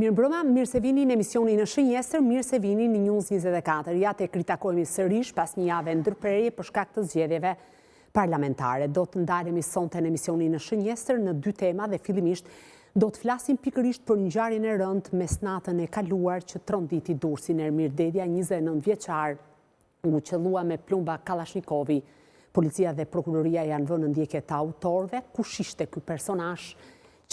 Mirëmbrëma, mirë se vini në emisionin në Shënjestër, mirë se vini në News 24. Ja të kritakojmë sërish pas një jave ndërprerje për shkak të zgjedhjeve parlamentare. Do të ndalemi sonte në emisionin në Shënjestër në dy tema dhe fillimisht do të flasim pikërisht për ngjarjen e rëndë mesnatën e kaluar që tronditi Durrësin. Ermir Dedja, 29 vjeçar, u qellua me plumba Kalashnikovi. Policia dhe prokuroria janë vënë në ndjekje të autorëve. Kush ishte ky personazh?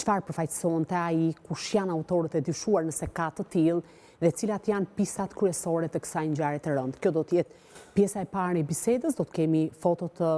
Çfarë përfaqësonte ai, kush janë autorët e dyshuar nëse ka të tillë dhe cilat janë pistat kryesore të kësaj ngjarje të rëndë. Kjo do të jetë pjesa e parë e bisedës, do të kemi foto të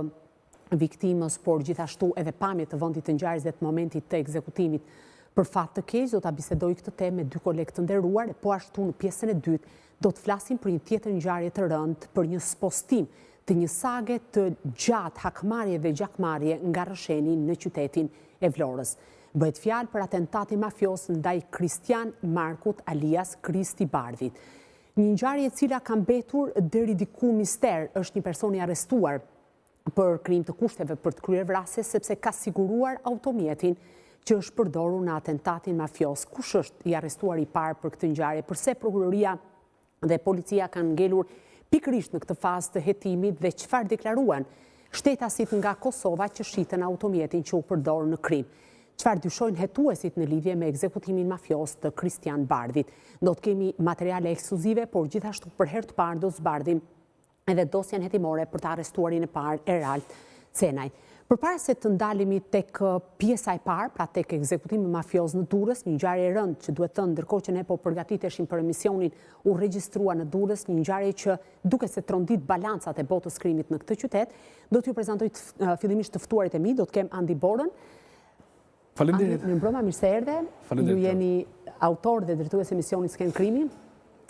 viktimës, por gjithashtu edhe pamje të vendit të ngjarjes dhe të momentit të ekzekutimit. Për fat të keq, do ta bisedoj këtë temë me dy kolegë të nderuar, e po ashtu në pjesën e dytë do të flasim për një tjetër ngjarje të rëndë, për një spostim të një sage të gjatë hakmarrje dhe gjakmarrje nga rrësheni në qytetin e Vlorës. Bëhet fjalë për atentatin mafios ndaj Kristian Markut alias Kristi Bardhit. Një ngjarje e cila ka mbetur deri diku mister, është një person i arrestuar për krim të kushteve për të kryer vrasje sepse ka siguruar automjetin që është përdorur në atentatin mafios. Kush është i arrestuar i parë për këtë ngjarje? Përse prokuroria dhe policia kanë ngelur pikërisht në këtë fazë të hetimit dhe çfarë deklaruan shtetasit nga Kosova që shitën automjetin që u përdor në krim? Çfarë dyshojnë hetuesit në lidhje me ekzekutimin mafios të Kristian Bardhit? Do të kemi materiale ekskluzive, por gjithashtu për herë të parë do zbardhim edhe dosjen hetimore për të arrestuarin e parë Erald Cenaj. Përpara se të ndalemi tek pjesa e parë, pra tek ekzekutimi mafios në Durrës, një ngjarje e rëndë që duhet thënë ndërkohë që ne po përgatiteshim për emisionin, u regjistrua në Durrës, një ngjarje që duket se trondit balancat e botës krimit në këtë qytet. Do t'ju prezantoj fillimisht të ftuarit e mi, do të kem Andi Borën. Faleminderit. Mirëmbrëma, mirë se erdhe. Ju jeni autor dhe drejtues emisionit Sken Krimi.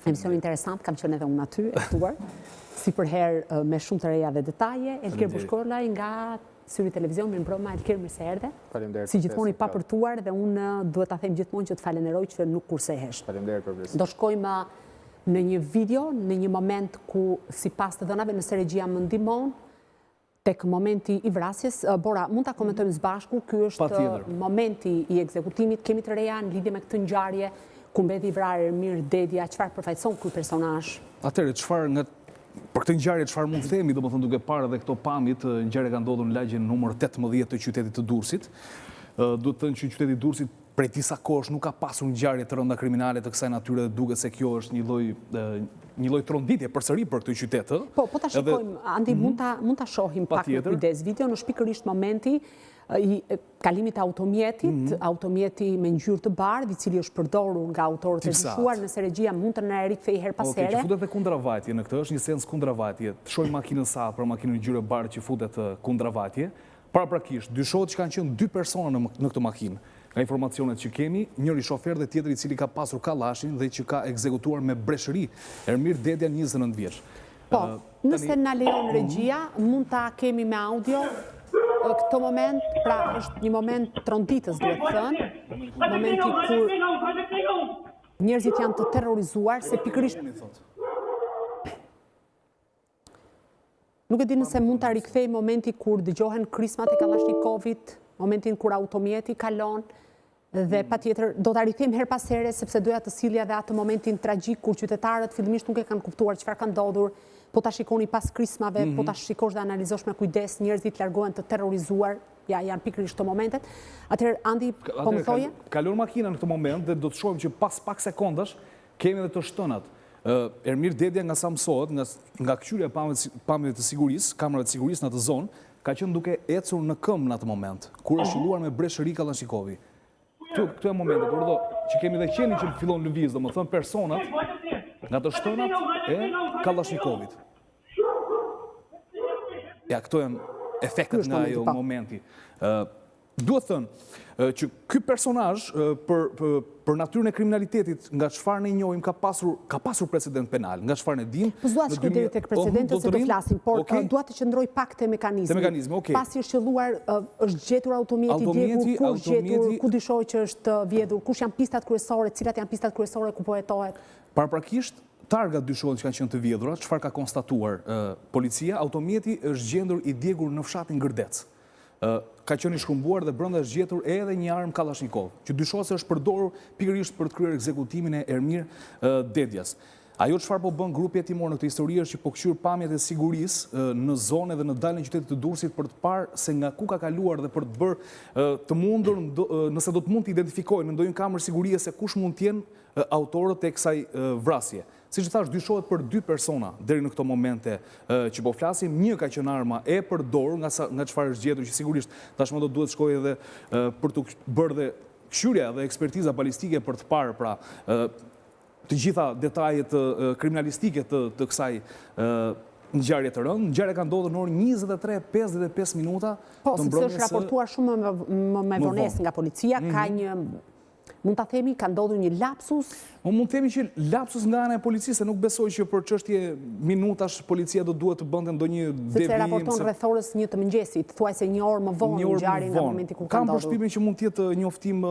Emision interesant, kam qenë edhe unë aty, e ftuar. Si për herë me shumë të reja dhe detaje. Elker Bushkollaj nga Syri Televizion, mirëmbrëma, Elker, mirë se erdhe. Faleminderit. Si gjithmonë i papërtuar dhe unë duhet ta them gjithmonë që të falenderoj që nuk kursehesh. Faleminderit për vlerësimin. Do shkojmë në një video, në një moment ku sipas të dhënave, nëse regjia më ndihmon, tek momenti i vrasjes. Bora, mund ta komentojmë së bashku, ky është momenti i ekzekutimit. Kemi të reja në lidhje me këtë ngjarje, ku mbeti i vrarë Ermir Dedja, çfarë përfaqëson ky personazh? Atëherë, për këtë ngjarje çfarë mund të themi, domethënë duke parë edhe këto pamjet, ngjarja ka ndodhur në lagjen numër 18 të qytetit të Durrësit. Duhet të thënë që qyteti i Durrësit prej disa kohësh nuk ka pasur ngjarje të rënda kriminale të kësaj natyre dhe duket se kjo është një lloj tronditje përsëri për këtë qytet. Po ta shikojmë, Andi, mund ta shohim pak me kujdes. Video në pikërisht momenti i kalimit të automjetit, automjeti me ngjyrë të bardhë, i cili është përdorur nga autorët e dyshuar, nëse regjia mund të na rikthej her pas here. Që futet kundravajtje në këtë, është një sens kundravajtje. Të shohim makinën sa për makinën ngjyrë bardhë që futet kundravajtje. Paraprakisht, dyshohet që kanë qenë dy persona në këtë makinë. Nga informacionet që kemi, njëri shofer dhe tjetri i cili ka pasur kallashin dhe që ka ekzekutuar me breshëri. Ermir Dedja, 29 vjeç. Po, nëse na lejon regjia, mund ta kemi me audio këtë moment, pra është një moment tronditës, duhet thënë, momenti kur njerëzit janë të terrorizuar se pikërisht nuk e di nëse mund ta rikthej momenti kur dëgjohen krismat e Kalashnikovit, momentin kur automjeti kalon, dhe patjetër do ta rikthejmë her pas here sepse doja të sillja edhe atë momentin tragjik kur qytetarët fillimisht nuk e kanë kuptuar çfarë ka ndodhur, po ta shikoni pas krismave, po ta shikosh dhe analizosh me kujdes, njerëzit largohen të terrorizuar, janë pikërisht këto momentet. Atëherë Andi, po më thoje? Kalon makina në këtë moment dhe do të shohim që pas pak sekondash kemi edhe të shtënat. Ermir Dedja, nga sa mësohet, nga kqyrja e pamjeve të sigurisë, kamerave të sigurisë në atë zonë, ka qenë duke ecur në këmbë në atë moment, kur është filluar me breshëri Kalashnikovi. Këtu e momentet, që kemi dhe qenin që fillon lëviz, domethënë personat nga të shtënat e Kalashnikovit. Ja, këto janë efektet nga ajo momenti. Duhet thënë që ky personazh për natyrën e kriminalitetit, nga çfarë ne njohim, ka pasur precedent penal, nga çfarë ne dim. Po s'dua të shkoj deri tek precedenti se do flasim, por dua të qëndroj pak te mekanizmi. Pasi është qelluar, është gjetur automjeti i djegur, ku është gjetur, ku dyshohet që është vjedhur, kush janë pistat kryesore, cilat janë pistat kryesore ku po hetohet? Paraprakisht, targat dyshohen që kanë qenë të vjedhura, çfarë ka konstatuar policia, automjeti është gjendur i djegur në fshatin Gërdec. ka qenë i shkumbuar dhe brenda është gjetur edhe një armë Kalashnikov, që dyshohet se është përdorur pikërisht për të kryer ekzekutimin e Ermir Dedjas. Ajo çfarë po bën grupi hetimor në këtë histori është që po këshyr pamjet e sigurisë në zonë dhe në dalën e qytetit të Durrësit për të parë se nga ku ka kaluar dhe për të bërë të mundur, nëse do të mund të identifikojnë në ndonjë kamerë sigurie se kush mund të jenë autorët e kësaj vrasje. Siç e thash, dyshohet për 2 persona deri në këto momente që po flasim. Një ka qenë arma e përdorur nga çfarë është gjetur, që sigurisht tashmë do duhet shkojë edhe për të bërë dhe këshyrja dhe ekspertiza balistike për të parë pra të gjitha detajet kriminalistike të kësaj ngjarje të rëndë. Ngjarja ka ndodhur në orën 23:55 minuta. Po, sepse është raportuar shumë me vonesë nga policia, ka një, mund ta themi, ka ndodhur një lapsus. Mund të themi që lapsus nga ana e policisë, se nuk besoj që për çështje minutash policia do duhet të bënte ndonjë devijim. Sepse raporton rreth orës 1 të mëngjesit, thuajse një orë më vonë ngjarjen nga momenti ku ka Kam ndodhur. përshtypjen që mund të jetë njoftim,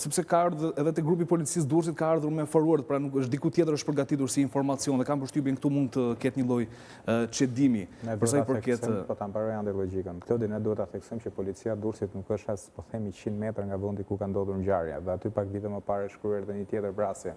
sepse ka ardhur edhe te grupi policisë Durrësit, ka ardhur me forward, pra nuk është diku tjetër është përgatitur si informacion dhe kam përshtypjen këtu mund të ketë një lloj çedimi për sa i përket. Po ta mbaroj ande logjikën. Klodi, ne duhet ta theksojmë që policia e Durrësit nuk është as po themi 100 metra nga vendi ku ka ndodhur ngjarja, dhe aty pak vite më parë shkruar edhe një tjetër vrasje.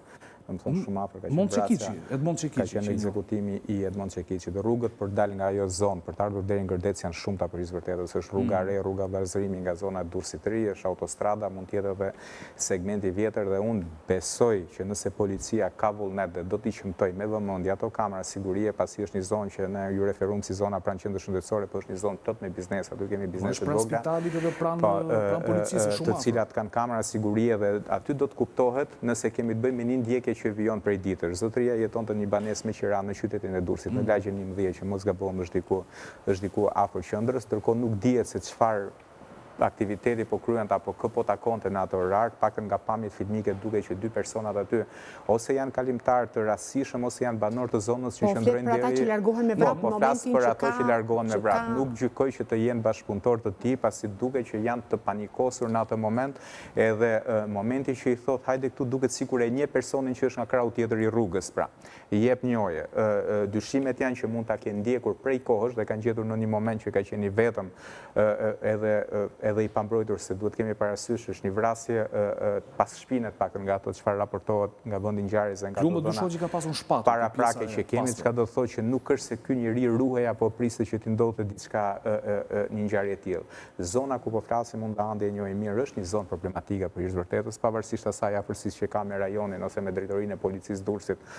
Do të thonë shumë afër ka qenë vrasja. Edmond Çekiçi. Ka qenë ekzekutimi i Edmond Çekiçit. Dhe rrugët për dal nga ajo zonë, për të ardhur deri në Gërdec janë shumëta për vërtetës. Është rruga e re, rruga vallëzërimi nga zona e Durrësit të Ri, është autostrada, mund të jetë edhe segmenti vjetër dhe unë besoj që nëse policia ka vullnet dhe do t'i qëmtoj me vëmendje ato kamera sigurie, pasi është një zonë që ne ju referuam si zona pranë qendrës shëndetësore, por është një zonë plot me biznes, aty kemi biznes të vogla. Pranë policisë shumë. Të cilat kanë kamera sigurie dhe aty do të kuptohet nëse kemi të bëjmë një ndjekje që vijon prej ditësh. Zotëria jetonte një banesë me qira në qytetin e Durrësit, në lagjen 11, që mos gabojmë është diku afër qendrës, ndërkohë nuk dihet se çfarë aktiviteti po kryent apo kë po takonte në atë orar, paktën nga pamjet filmike duke që 2 personat aty ose janë kalimtar të rastësishëm ose janë banor të zonës që qëndrojnë deri. Po flas për ata që largohen me vrap në momentin që ato që largohen me vrap. Nuk gjykoj që të jenë bashkëpunëtor të tij, pasi duket që janë të panikosur në atë moment, edhe momenti që i thot hajde këtu duket sikur e një personin që është nga krahu tjetër i rrugës, pra i jep njohje. Dyshimet janë që mund ta kenë ndjekur prej kohësh dhe kanë gjetur në një moment që ka qenë i vetëm edhe i pambrojtur, se duhet kemi parasysh është një vrasje pas shpinet pak nga ato çfarë raportohet nga vendi ngjarjes dhe nga ato zona paraprake që kemi, çka do të thotë që nuk është se ky njeri ruhej apo priste që t'i ndodhte diçka një ngjarje e tillë. Zona ku po flasim mund ta ande e njohim mirë, është një zonë problematike për vërtetës, pavarësisht asaj afërsisë që ka me rajonin ose me drejtorinë e policisë Durrësit.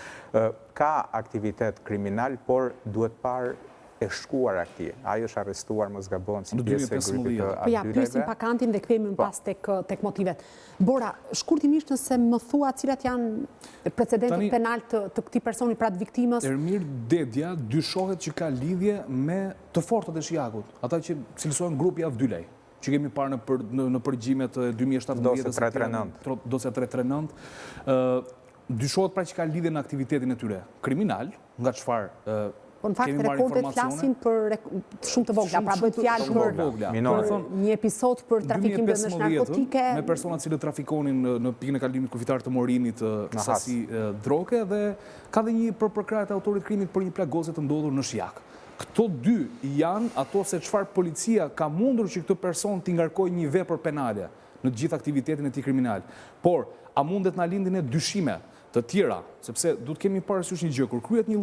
Ka aktivitet kriminal, por duhet parë e shkuar akti. Ajo është arrestuar, mos gabon, si pjesë e grupit të atyre. Po ja, pyesim pak Antin dhe kthehemi më pas tek motivet. Bora, shkurtimisht nëse më thua cilat janë precedentët penal të këtij personi, pra të viktimës. Ermir Dedja dyshohet që ka lidhje me të fortët e Shijakut, ata që cilësohen grupi Avdylaj, që kemi parë në përgjimet e 2017, dosja 339. Dyshohet pra që ka lidhje në aktivitetin e tyre kriminal, nga çfarë Po në fakt rekordet flasin për shumë të vogla, pra bëhet fjalë për një episod për trafikim me narkotike, me persona që trafikonin në pikën e kalimit kufitar të Morinit sasi droge, dhe ka dhe një përkrahje të autorit krimit për një plagosje të ndodhur në Shijak. Këto 2 janë ato se çfarë policia ka mundur që këtë person t'i ngarkojë një vepër penale në gjithë aktivitetin e tij kriminal. Por a mundet na lindin e dyshime të tjera, sepse duhet kemi parasysh një gjë, kur kryhet një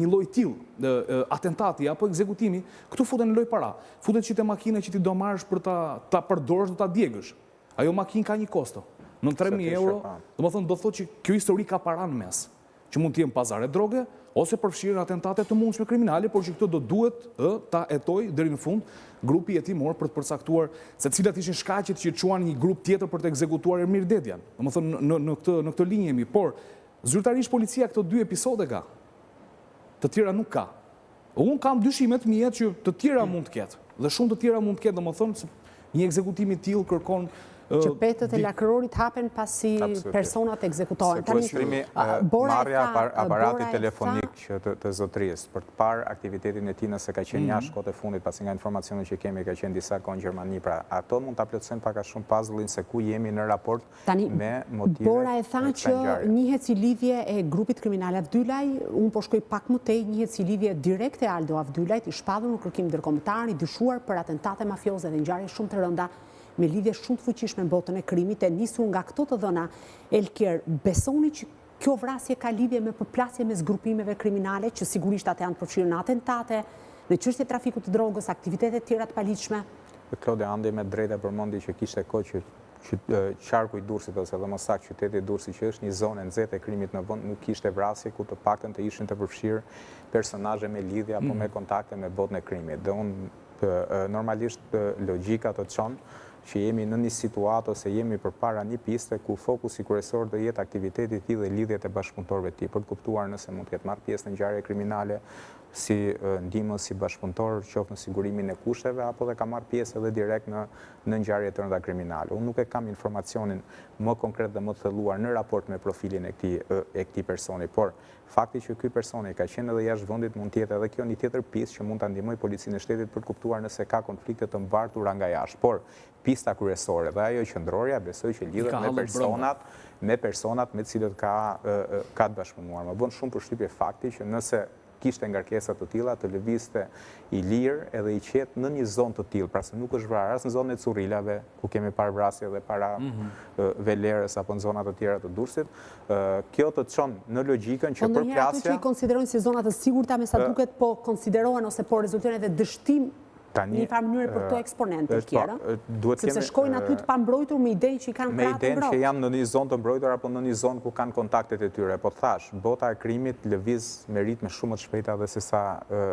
lloj tillë atentati apo ekzekutimi, këtu futen në loj para. Futet që te makina që ti do marrësh për ta përdorësh, do ta djegësh. Ajo makinë ka një kosto. Në 3.000 euro, do thotë që kjo histori ka para në mes, që mund të jenë pazare droge ose përfshirë atentate të mundshme kriminale, por që këto do duhet ta etoj deri në fund grupi hetimor për të përcaktuar se cilat ishin shkaqet që çuan një grup tjetër për të ekzekutuar Ermir Dedjan. Domethënë në këtë linjë jemi, por zyrtarisht policia këto 2 episode ka. Të tjera nuk ka. Unë kam dyshimet mia që të tjera mund të ketë, dhe shumë të tjera mund të ketë, domethënë një ekzekutim i tillë kërkon Qepetët e lakërorit hapen pasi personat ekzekutohen. Sekuestrimi, marrja aparatit telefonik që të zotërisë për të parë aktivitetin e tij nëse ka qenë jashtë kohët e fundit, pasi nga informacionet që kemi ka qenë disa kohë në Gjermani, pra ato mund ta plotësojnë pak a shumë puzzle-in se ku jemi në raport me motive. Bora e tha që njihet si lidhje e grupit kriminal Avdylaj, unë po shkoj pak më tej, njihet si lidhje direkte e Aldo Avdylajt, i shpadhur në kërkim ndërkombëtar, i dyshuar për atentate mafioze dhe ngjarje shumë të rënda me lidhje shumë të fuqishme në botën e krimit, e nisur nga këto të dhëna. Elkier, besoni që kjo vrasje ka lidhje me përplasje mes grupimeve kriminale, që sigurisht atë janë përfshirë në atentate, në çështje trafikut të drogës, aktivitete tjera të paligjshme? Klode Andi me drejta përmendi që kishte kohë që qarku i Durrësit ose dhe më saktë qyteti i Durrësit, që është një zonë e nxehtë e krimit në vend, nuk kishte vrasje ku të paktën të ishin të përfshirë personazhe me lidhje apo me kontakte me botën e krimit. Dhe unë normalisht logjika të çon që jemi në një situatë ose jemi përpara një piste ku fokusi kryesor do jetë aktiviteti i tij dhe lidhjet e bashkëpunëtorëve të tij, për të kuptuar nëse mund të ketë marrë pjesë në ngjarje kriminale si ndihmës, si bashkëpunëtor, qoftë në sigurimin e kushteve, apo dhe ka marrë pjesë edhe direkt në ngjarje të rënda kriminale. Unë nuk e kam informacionin më konkret dhe më të thelluar në raport me profilin e këtij personi, por fakti që ky personi ka qenë edhe jashtë vendit mund të jetë edhe kjo një tjetër pistë që mund ta ndihmojë policinë e shtetit për të kuptuar nëse ka konflikte të mbartura nga jashtë. Por pista kryesore dhe ajo qendrorja besoj që lidhet me personat me të cilët ka të bashkëpunuar. Më bën shumë përshtypje fakti që nëse kishte ngarkesa të tilla të lëvizte i lirë edhe i qetë në një zonë të tillë, pra se nuk është vrarë as në zonën e Currilave, ku kemi parë vrasje dhe para Velerës apo në zona të tjera të Durrësit. Kjo të çon në logjikën që përplasja. Ato që i konsiderojnë si zona të sigurta, me sa duket po konsiderohen ose po rezultojnë edhe dështim një farë mënyrë për këto eksponentë tjera, sepse shkojnë aty të pambrojtur me idenë që i kanë krahë të mbrojtur. Me idenë që janë në një zonë të mbrojtur apo në një zonë ku kanë kontaktet e tyre. Po thash, bota e krimit lëviz me ritme shumë më të shpejta dhe se sa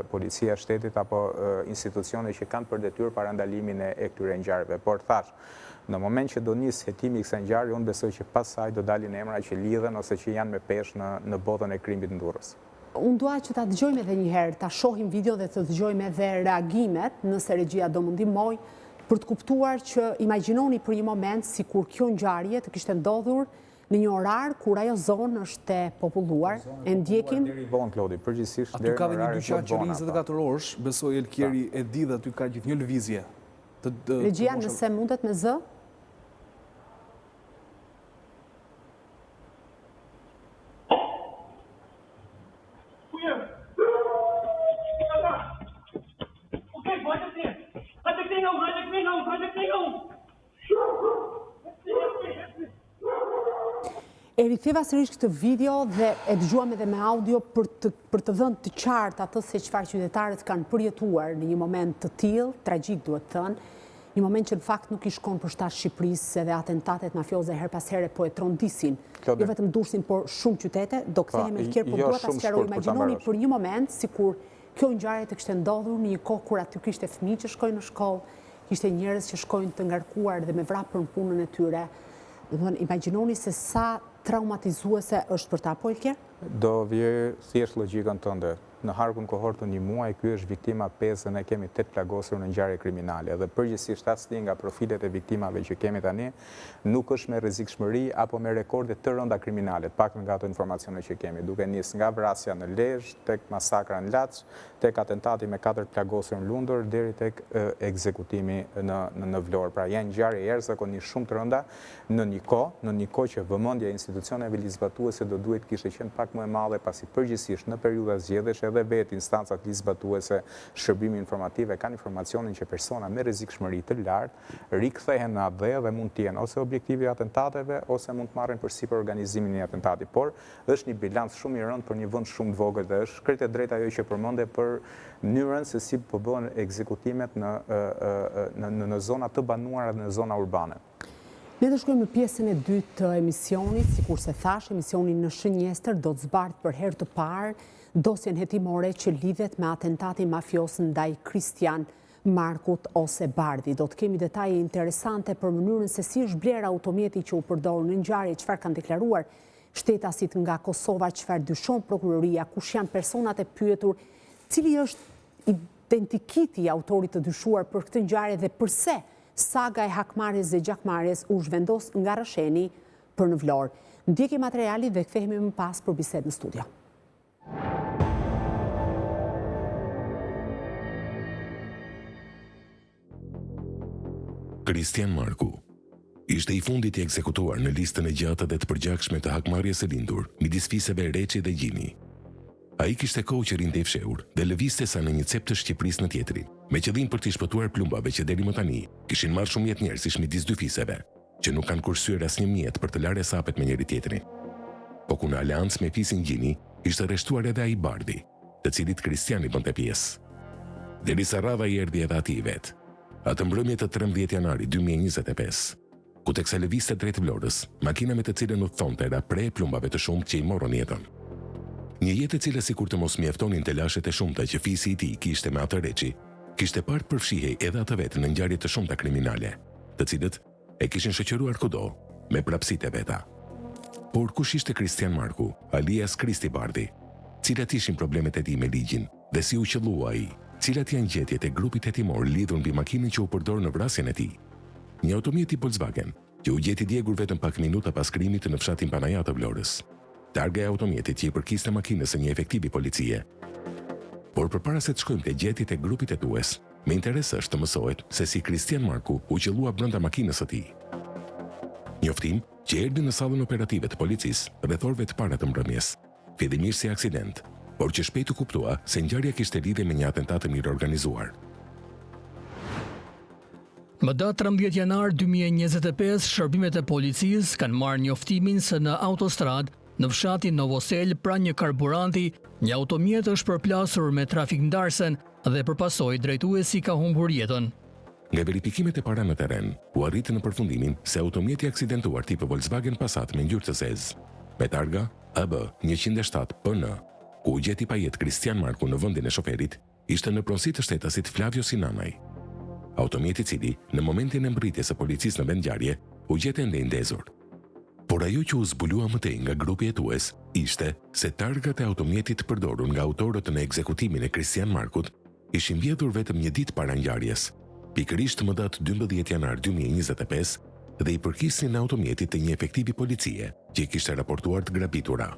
policia e shtetit apo institucione që kanë për detyrë parandalimin e këtyre ngjarjeve. Por thash, në moment që do nis hetimi i kësaj ngjarje, unë besoj që pas saj do dalin emra që lidhen ose që janë me peshë në botën e krimit në Durrës. Unë dua që ta dëgjojmë edhe një herë, ta shohim video dhe të dëgjojmë edhe reagimet, nëse regjia do më ndihmoj, për të kuptuar që imagjinoni për një moment si kur kjo ngjarje të kishte ndodhur në një orar kur ajo zonë është e populluar, e ndjekim. Aty ka dhe një dyqan që 24 orësh, besoj Elkieri e di dhe aty ka gjithë një lëvizje. Regjia, nëse mundet me zë? E riktheva sërish këtë video dhe e dëgjuam edhe me audio për të dhënë të qartë atë se çfarë qytetarët kanë përjetuar në një moment të tillë, tragjik duhet thënë, një moment që në fakt nuk i shkon për shtatë Shqipërisë, edhe atentatet mafioze her pas here po e trondisin. Jo vetëm Durrësin, por shumë qytete. Do kthehemi Elkier, por dua ta sqaroj. Imagjinoni për një moment sikur kjo ngjarje të kishte ndodhur në një kohë kur aty kishte fëmijë që shkojnë në shkollë, kishte njerëz që shkojnë të ngarkuar dhe me vrap për punën e tyre. Domethënë, imagjinoni se sa traumatizuese është për ta, po Elkier? Do vje thjesht logjikën tënde. Në harkun kohor të një muaj, ky është viktima 5 dhe ne kemi 8 plagosur në ngjarje kriminale. Dhe përgjithsisht asnjë nga profilet e viktimave që kemi tani nuk është me rrezikshmëri apo me rekorde të rënda kriminale, pak nga ato informacione që kemi, duke nis nga vrasja në Lezhë, tek masakra në Laç, tek atentati me 4 plagosur në Lundër, deri tek ekzekutimi në Vlorë. Pra janë ngjarje jashtëzakonisht shumë të rënda në një kohë që vëmendja e institucioneve ligjzbatuese do duhet kishte qenë pak më e madhe, pasi përgjithsisht në periudha zgjedhësh dhe vetë instancat ligjzbatuese, shërbimi informativ kanë informacionin që persona me rrezikshmëri të lartë rikthehen në AD dhe mund të jenë ose objektivi i atentateve ose mund të marrin përsipër organizimin e atentatit. Por është një bilanc shumë i rëndë për një vend shumë të vogël dhe është krejt e drejtë ajo që përmendë për mënyrën se si po bëhen ekzekutimet në zona të banuara dhe në zona urbane. Ne do shkojmë në pjesën e dytë të emisionit, sikur se thash, emisioni në Shënjestër do të zbardh për herë të parë dosjen hetimore që lidhet me atentatin mafios ndaj Kristian Markut ose Bardhi. Do të kemi detaje interesante për mënyrën se si është bler automjeti që u përdor në ngjarje, çfarë kanë deklaruar shtetasit nga Kosova, çfarë dyshon prokuroria, kush janë personat e pyetur, cili është identikiti i autorit të dyshuar për këtë ngjarje dhe pse saga e hakmarrjes dhe gjakmarrjes u zhvendos nga Rësheni për në Vlorë. Ndjeki materiali dhe kthehemi më pas për bisedë në studio. Kristian Marku ishte i fundit i ekzekutuar në listën e gjatë dhe të përgjakshme të hakmarrjes së lindur midis fiseve Reçi dhe Gjini. Ai kishte kohë që rinte i fshehur dhe lëvizte sa në një cep të Shqipërisë në tjetrin, me qëllim për të shpëtuar plumbave që deri më tani kishin marrë shumë jetë njerëzish midis dy fiseve, që nuk kanë kursyer asnjë mjet për të larë sapet me njëri tjetrin. Po ku në aleancë me fisin Gjini ishte arrestuar edhe ai Bardi, të cilit Kristiani bënte pjesë. Derisa radha i erdhi edhe ati i vet. Atë mbrëmje të 13 janari 2025, ku teksa lëvizte drejt Vlorës, makina me të cilën u thonte era prej plumbave të shumtë që i morën jetën. Një jetë e cila sikur të mos mjaftonin telashet e shumta që fisi i tij kishte me atë Reçi, kishte parë përfshihej edhe atë vetë në ngjarje të shumta kriminale, të cilët e kishin shoqëruar kudo me prapësitë e veta. Por kush ishte Kristian Marku, alias Kristi Bardi? Cilat ishin problemet e tij me ligjin dhe si u qellua ai? Cilat janë gjetjet e grupit hetimor lidhur mbi makinën që u përdor në vrasjen e tij? Një automjet Volkswagen, që u gjeti djegur vetëm pak minuta pas krimit në fshatin Panajat të Vlorës. Targa e automjetit që i përkiste makinës së një efektivi policie. Por përpara se të shkojmë te gjetjet e grupit hetues, me interes është të mësohet se si Kristian Marku u qellua brenda makinës së tij. Njoftim që erdhi në sallën operative të policisë rreth orëve të para të mbrëmjes, fillimisht si aksident, por që shpejt u kuptua se ngjarja kishte lidhje me një atentat të mirë organizuar. Më datë 13 janar 2025, shërbimet e policisë kanë marrë njoftimin se në autostradë në fshatin Novosel pranë një karburanti, një automjet është përplasur me trafik ndarsen dhe përpasoi drejtuesi ka humbur jetën. Nga verifikimet e para në terren, u arriti në përfundimin se automjeti aksidentuar tip Volkswagen Passat me ngjyrë të zezë, me targa AB 107 PN, ku u gjeti pa jetë Kristian Marku në vendin e shoferit, ishte në pronësi të shtetasit Flavio Sinanaj. Automjeti i cili, në momentin e mbërritjes së policisë në vend ngjarje, u gjete ende i ndezur. Por ajo që u zbulua më tej nga grupi hetues ishte se targat e automjetit përdorur nga autorët në ekzekutimin e Kristian Markut ishin vjedhur vetëm një ditë para ngjarjes, pikërisht më datë 12 janar 2025, dhe i përkisnin automjetit të një efektivi policie që i kishte raportuar të grabitura.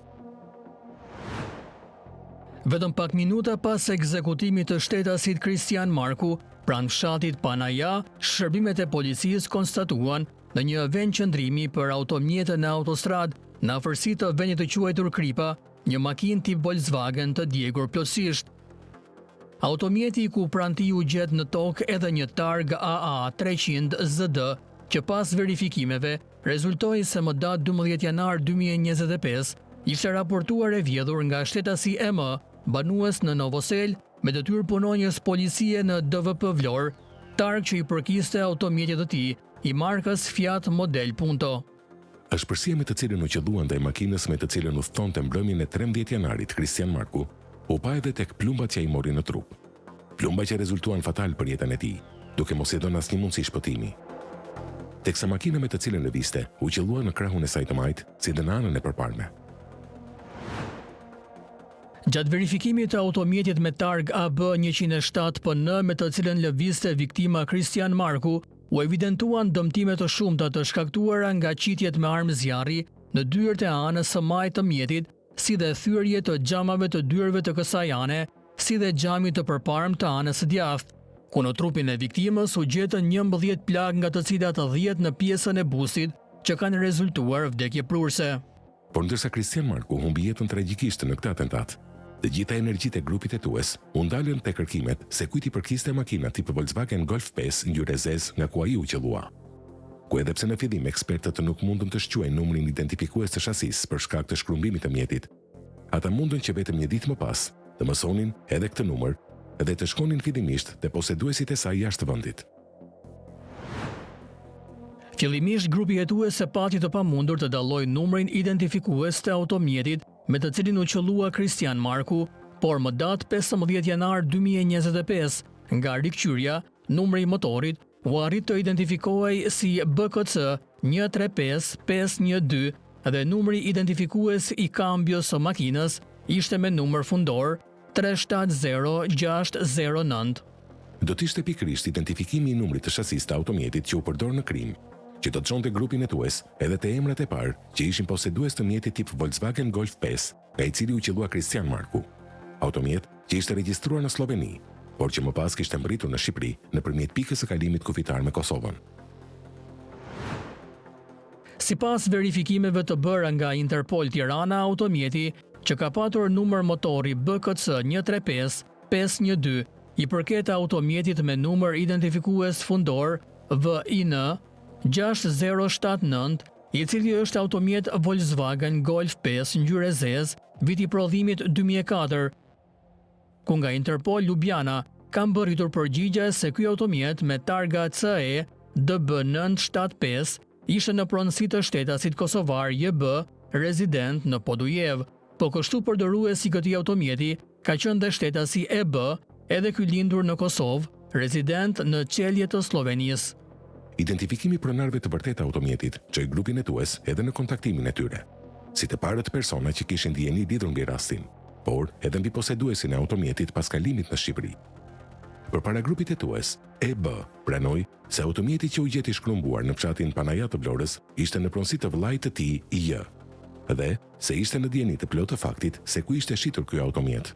Vetëm pak minuta pas ekzekutimit të shtetasit Kristian Marku, pranë fshatit Panaja, shërbimet e policisë konstatuan në një vend qëndrimi për automjete në autostrad, në afërsi të vendit të quajtur Kripa, një makinë tip Volkswagen të djegur plotësisht. Automjeti ku pranë tij u gjet në tokë edhe një targë AA 300 ZD, që pas verifikimeve rezultoi se më datë 12 janar 2025 ishte raportuar e vjedhur nga shtetasi EM, banues në Novosel, me detyrë punonjës policie në DVP Vlorë, targë që i përkiste automjetit të tij, i markës Fiat Model Punto. Ashpërsia me të cilën u qelluan ndaj makinës me të cilën u thonte mbrëmjen e 13 janarit Kristian Marku, u pa edhe tek plumbat që ai mori në trup. Plumba që rezultuan fatal për jetën e tij, duke mos i dhënë asnjë mundësi shpëtimi. Teksa makina me të cilën lëvizte u qellua në krahun e saj të majt, si dhe në anën e përparme. Gjatë verifikimit të automjetit me targë AB 107 PN me të cilën lëvizte viktima Kristian Marku, u evidentuan dëmtime të shumta të shkaktuara nga qitjet me armë zjarri në dyert e anës së majt të mjetit, si dhe thyrje të xhamave të dyerve të kësaj ane, si dhe xhamit të përparm të anës së djathtë, ku në trupin e viktimës u gjetën 11 plagë nga të cilat 10 në pjesën e busit, që kanë rezultuar vdekje prurse. Por ndërsa Kristian Marku humbi jetën tragjikisht në këtë atentat, të gjitha energjitë e grupit hetues u ndalën te kërkimet se kujt i përkiste makina tip Volkswagen Golf 5 ngjyrë zezë nga ku ai u qellua. Ku edhe pse në fillim ekspertët nuk mundën të shquajnë numrin identifikues të shasisë për shkak të shkrumbimit të mjetit, ata mundën që vetëm një ditë më pas të mësonin edhe këtë numër dhe të shkonin fillimisht te poseduesit e saj jashtë vendit. Fillimisht grupi hetues e pati të pamundur të dallojë numrin identifikues të automjetit me të cilin u qellua Kristian Marku, por më datë 15 janar 2025, nga rikqyrja, numri i motorit u arrit të identifikohej si BKC 135512 dhe numri identifikues i kambios së makinës ishte me numër fundor 370609. do të ishte pikërisht identifikimi i numrit të shasisë të automjetit që u përdor në krim, që do të çonte grupin hetues edhe te emrat e parë që ishin posedues të mjetit tip Volkswagen Golf 5, nga i cili u qellua Christian Marku. Automjet që ishte regjistruar në Sloveni, por që më pas kishte mbërritur në Shqipëri nëpërmjet pikës së kalimit kufitar me Kosovën. Sipas verifikimeve të bëra nga Interpol Tirana, automjeti që ka patur numër motori BKC 135-512 i përket automjetit me numër identifikues fundor VIN 6079, i cili është automjet Volkswagen Golf 5 ngjyrë zezë, viti prodhimit 2004, ku nga Interpol Ljubljana kam bërritur përgjigje se ky automjet me targa CE DB975 ishte në pronësi të shtetasit kosovar JB, rezident në Podujev, po kështu përdoruesi i këtij automjeti ka qenë dhe shtetasi EB, edhe ky lindur në Kosovë, rezident në qelje të Slovenisë. Identifikimi pronarëve të vërtetë të automjetit çoi grupin hetues edhe në kontaktimin e tyre, si të parët persona që kishin dijeni lidhur mbi rastin, por edhe mbi poseduesin e automjetit pas kalimit në Shqipëri. Përpara grupit hetues, EB pranoi se automjeti që u gjeti shkrumbuar në fshatin Panajat të Vlorës ishte në pronësi të vllajt të tij IJ, dhe se ishte në dijeni të plotë të faktit se ku ishte shitur ky automjet.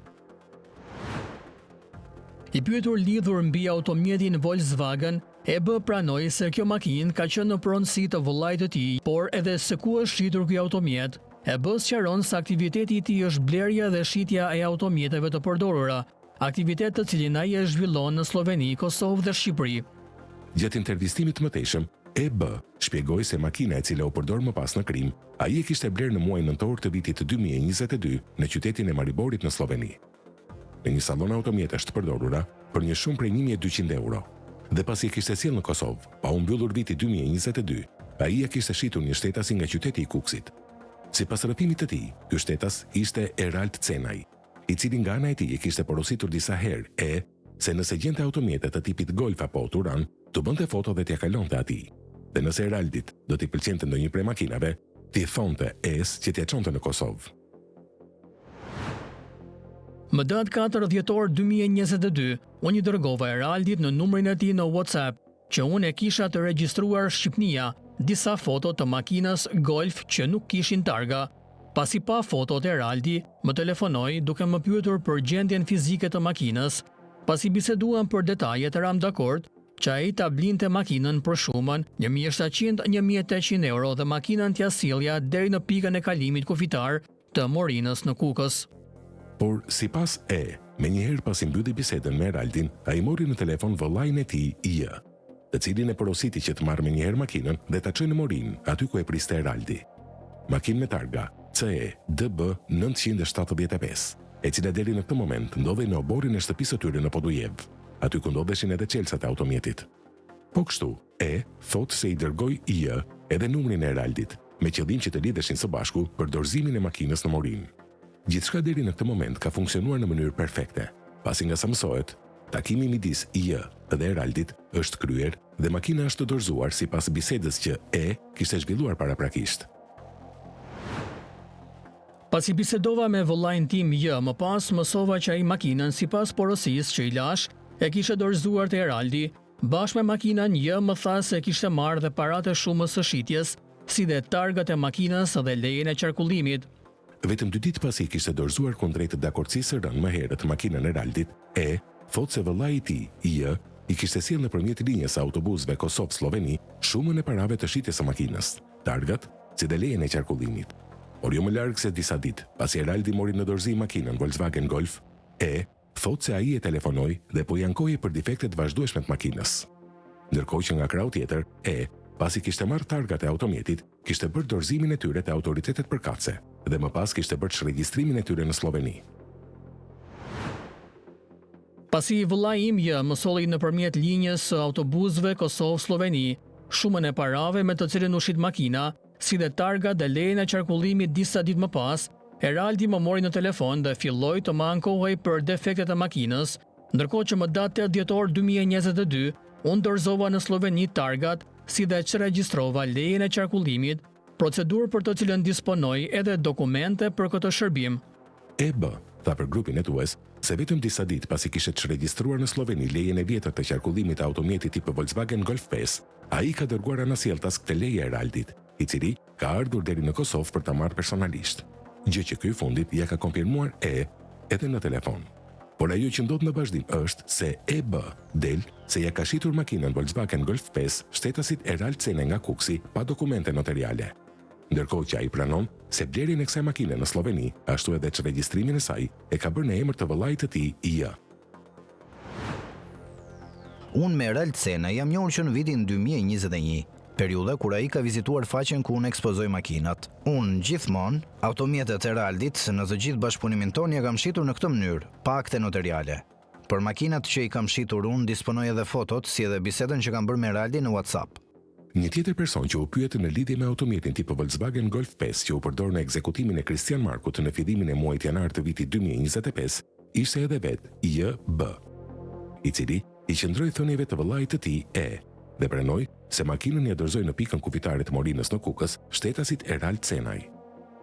I pyetur lidhur mbi automjetin Volkswagen, EB pranoi se kjo makinë ka qenë në pronësi të vëllait të tij, por edhe se ku është shitur ky automjet. EB sqaron se aktiviteti i tij është blerja dhe shitja e automjeteve të përdorura, aktivitet të cilin ai e zhvillon në Sloveni, Kosovë dhe Shqipëri. Gjatë intervistimit të mëtejshëm, EB shpjegoi se makina e cila u përdor më pas në krim, ai e kishte blerë në muajin nëntor të vitit 2022 në qytetin e Mariborit në Sloveni, në një sallon automjetesh të përdorura për një shumë prej 1200 euro. Dhe pasi e kishte sjellë në Kosovë, pa u mbyllur viti 2022, ai e kishte shitur një shtetasi nga qyteti i Kuksit. Sipas rrëfimit të tij, ky shtetas ishte Erald Cenaj, i cili nga ana e tij e kishte porositur disa herë se nëse gjente automjete të tipit Golf apo Turan, të bënte foto dhe t'ia kalonte atij. Dhe nëse Eraldit do t'i pëlqente ndonjë prej makinave, t'i thonte që t'ia çonte në Kosovë. Më datë 4 dhjetor 2022, unë i dërgova Eraldit në numrin e tij në WhatsApp, që unë e kisha të regjistruar Shqipnia, disa foto të makinës Golf që nuk kishin targa. Pasi pa fotot e Eraldi, më telefonoi duke më pyetur për gjendjen fizike të makinës. Pasi biseduam për detajet, eram dakord që ai ta blinte makinën për shumën 1700-1800 euro dhe makinën t'ia sillja deri në pikën e kalimit kufitar të Morinës në Kukës. Por sipas me njëherë pasi mbylli bisedën me Eraldin, ai mori në telefon vëllain e tij IJ, të cilin e porositi që të marrë me njëherë makinën dhe ta çojë në Morinë, aty ku e priste Eraldi. Makinë me targa CE DB 975, e cila deri në këtë moment ndodhej në oborin e shtëpisë së tyre në Podujev, aty ku ndodheshin edhe çelësat e automjetit. Po kështu, thotë se i dërgoi IJ edhe numrin e Eraldit, me qëllim që të lidheshin së bashku për dorëzimin e makinës në Morinë. Gjithçka deri në këtë moment ka funksionuar në mënyrë perfekte, pasi nga sa mësohet, takimi midis IJ dhe Eraldit është kryer dhe makina është dorëzuar sipas bisedës që kishte zhvilluar paraprakisht. Pasi bisedova me vëllain tim më pas mësova që ai makinën sipas porosisë që i lash e kishte dorëzuar te Eraldi, bashkë me makinën më tha se kishte marrë dhe paratë e shumës së shitjes, si dhe targat e makinës dhe lejen e qarkullimit. Vetëm 2 ditë pasi kishte dorëzuar kundrejt dakordësisë së rënë më herët makinën e Eraldit, thotë se vëllai i tij IJ i kishte sjellë nëpërmjet linjës së autobusëve Kosovë-Sloveni shumën e parave të shitjes së makinës, targat, si dhe lejen e qarkullimit. Por jo më larg se disa ditë, pasi Eraldi mori në dorëzim makinën Volkswagen Golf, thotë se ai e telefonoi dhe po i ankoi për defektet vazhdueshme të makinës. Ndërkohë që nga krau tjetër, pasi kishte marrë targat e automjetit, kishte bërë dorëzimin e tyre te autoritetet përkatëse dhe më pas kishte bërë shregjistrimin e tyre në Sloveni. Pasi vëllai im më solli nëpërmjet linjës së autobusëve Kosovë-Sloveni, shumën e parave me të cilën u shit makina, si dhe targa dhe lejen e qarkullimit disa ditë më pas, Eraldi më mori në telefon dhe filloi të më ankohej për defektet e makinës, ndërkohë që më datë 8 dhjetor 2022, unë dorëzova në Sloveni targat, si dhe që regjistrova lejen e qarkullimit, procedurë për të cilën disponoj edhe dokumente për këtë shërbim. EB tha për grupin hetues se vetëm disa ditë pasi kishte çregjistruar në Sloveni lejen e vjetër të qarkullimit të automjetit tip Volkswagen Golf 5, ai ka dërguar anasjelltas këtë leje Eraldit, i cili ka ardhur deri në Kosovë për ta marrë personalisht. Gjë që ky fundit ja ka konfirmuar edhe në telefon. Por ajo që ndodh në vazhdim është se EB del se ja ka shitur makinën Volkswagen Golf 5 shtetasit Erald Cenaj nga Kuksi pa dokumente notariale. Ndërkohë që ai pranon se blerjen e kësaj makine në Sloveni, ashtu edhe çregjistrimin e saj, e ka bërë në emër të vëllait të tij, I. Unë me Erald Cenaj jam njohur që në vitin 2021, periudha kur ai ka vizituar faqen ku unë ekspozoj makinat. Unë gjithmonë automjetet e Eraldit në të gjithë bashkëpunimin tonë ja kam shitur në këtë mënyrë, pa akte notariale. Për makinat që I kam shitur unë disponoj edhe fotot, si edhe bisedën që kam bërë me Eraldin në WhatsApp. Një tjetër person që u pyet në lidhje me automjetin tip Volkswagen Golf 5 që u përdor në ekzekutimin e Kristian Markut në fillimin e muajit janar të vitit 2025, ishte edhe vetë I.B., I cili I qëndroi thënieve të vëllait të tij dhe pranoi se makinën ja dorëzoi në pikën kufitare të Morinës në Kukës shtetasit Erald Cenaj,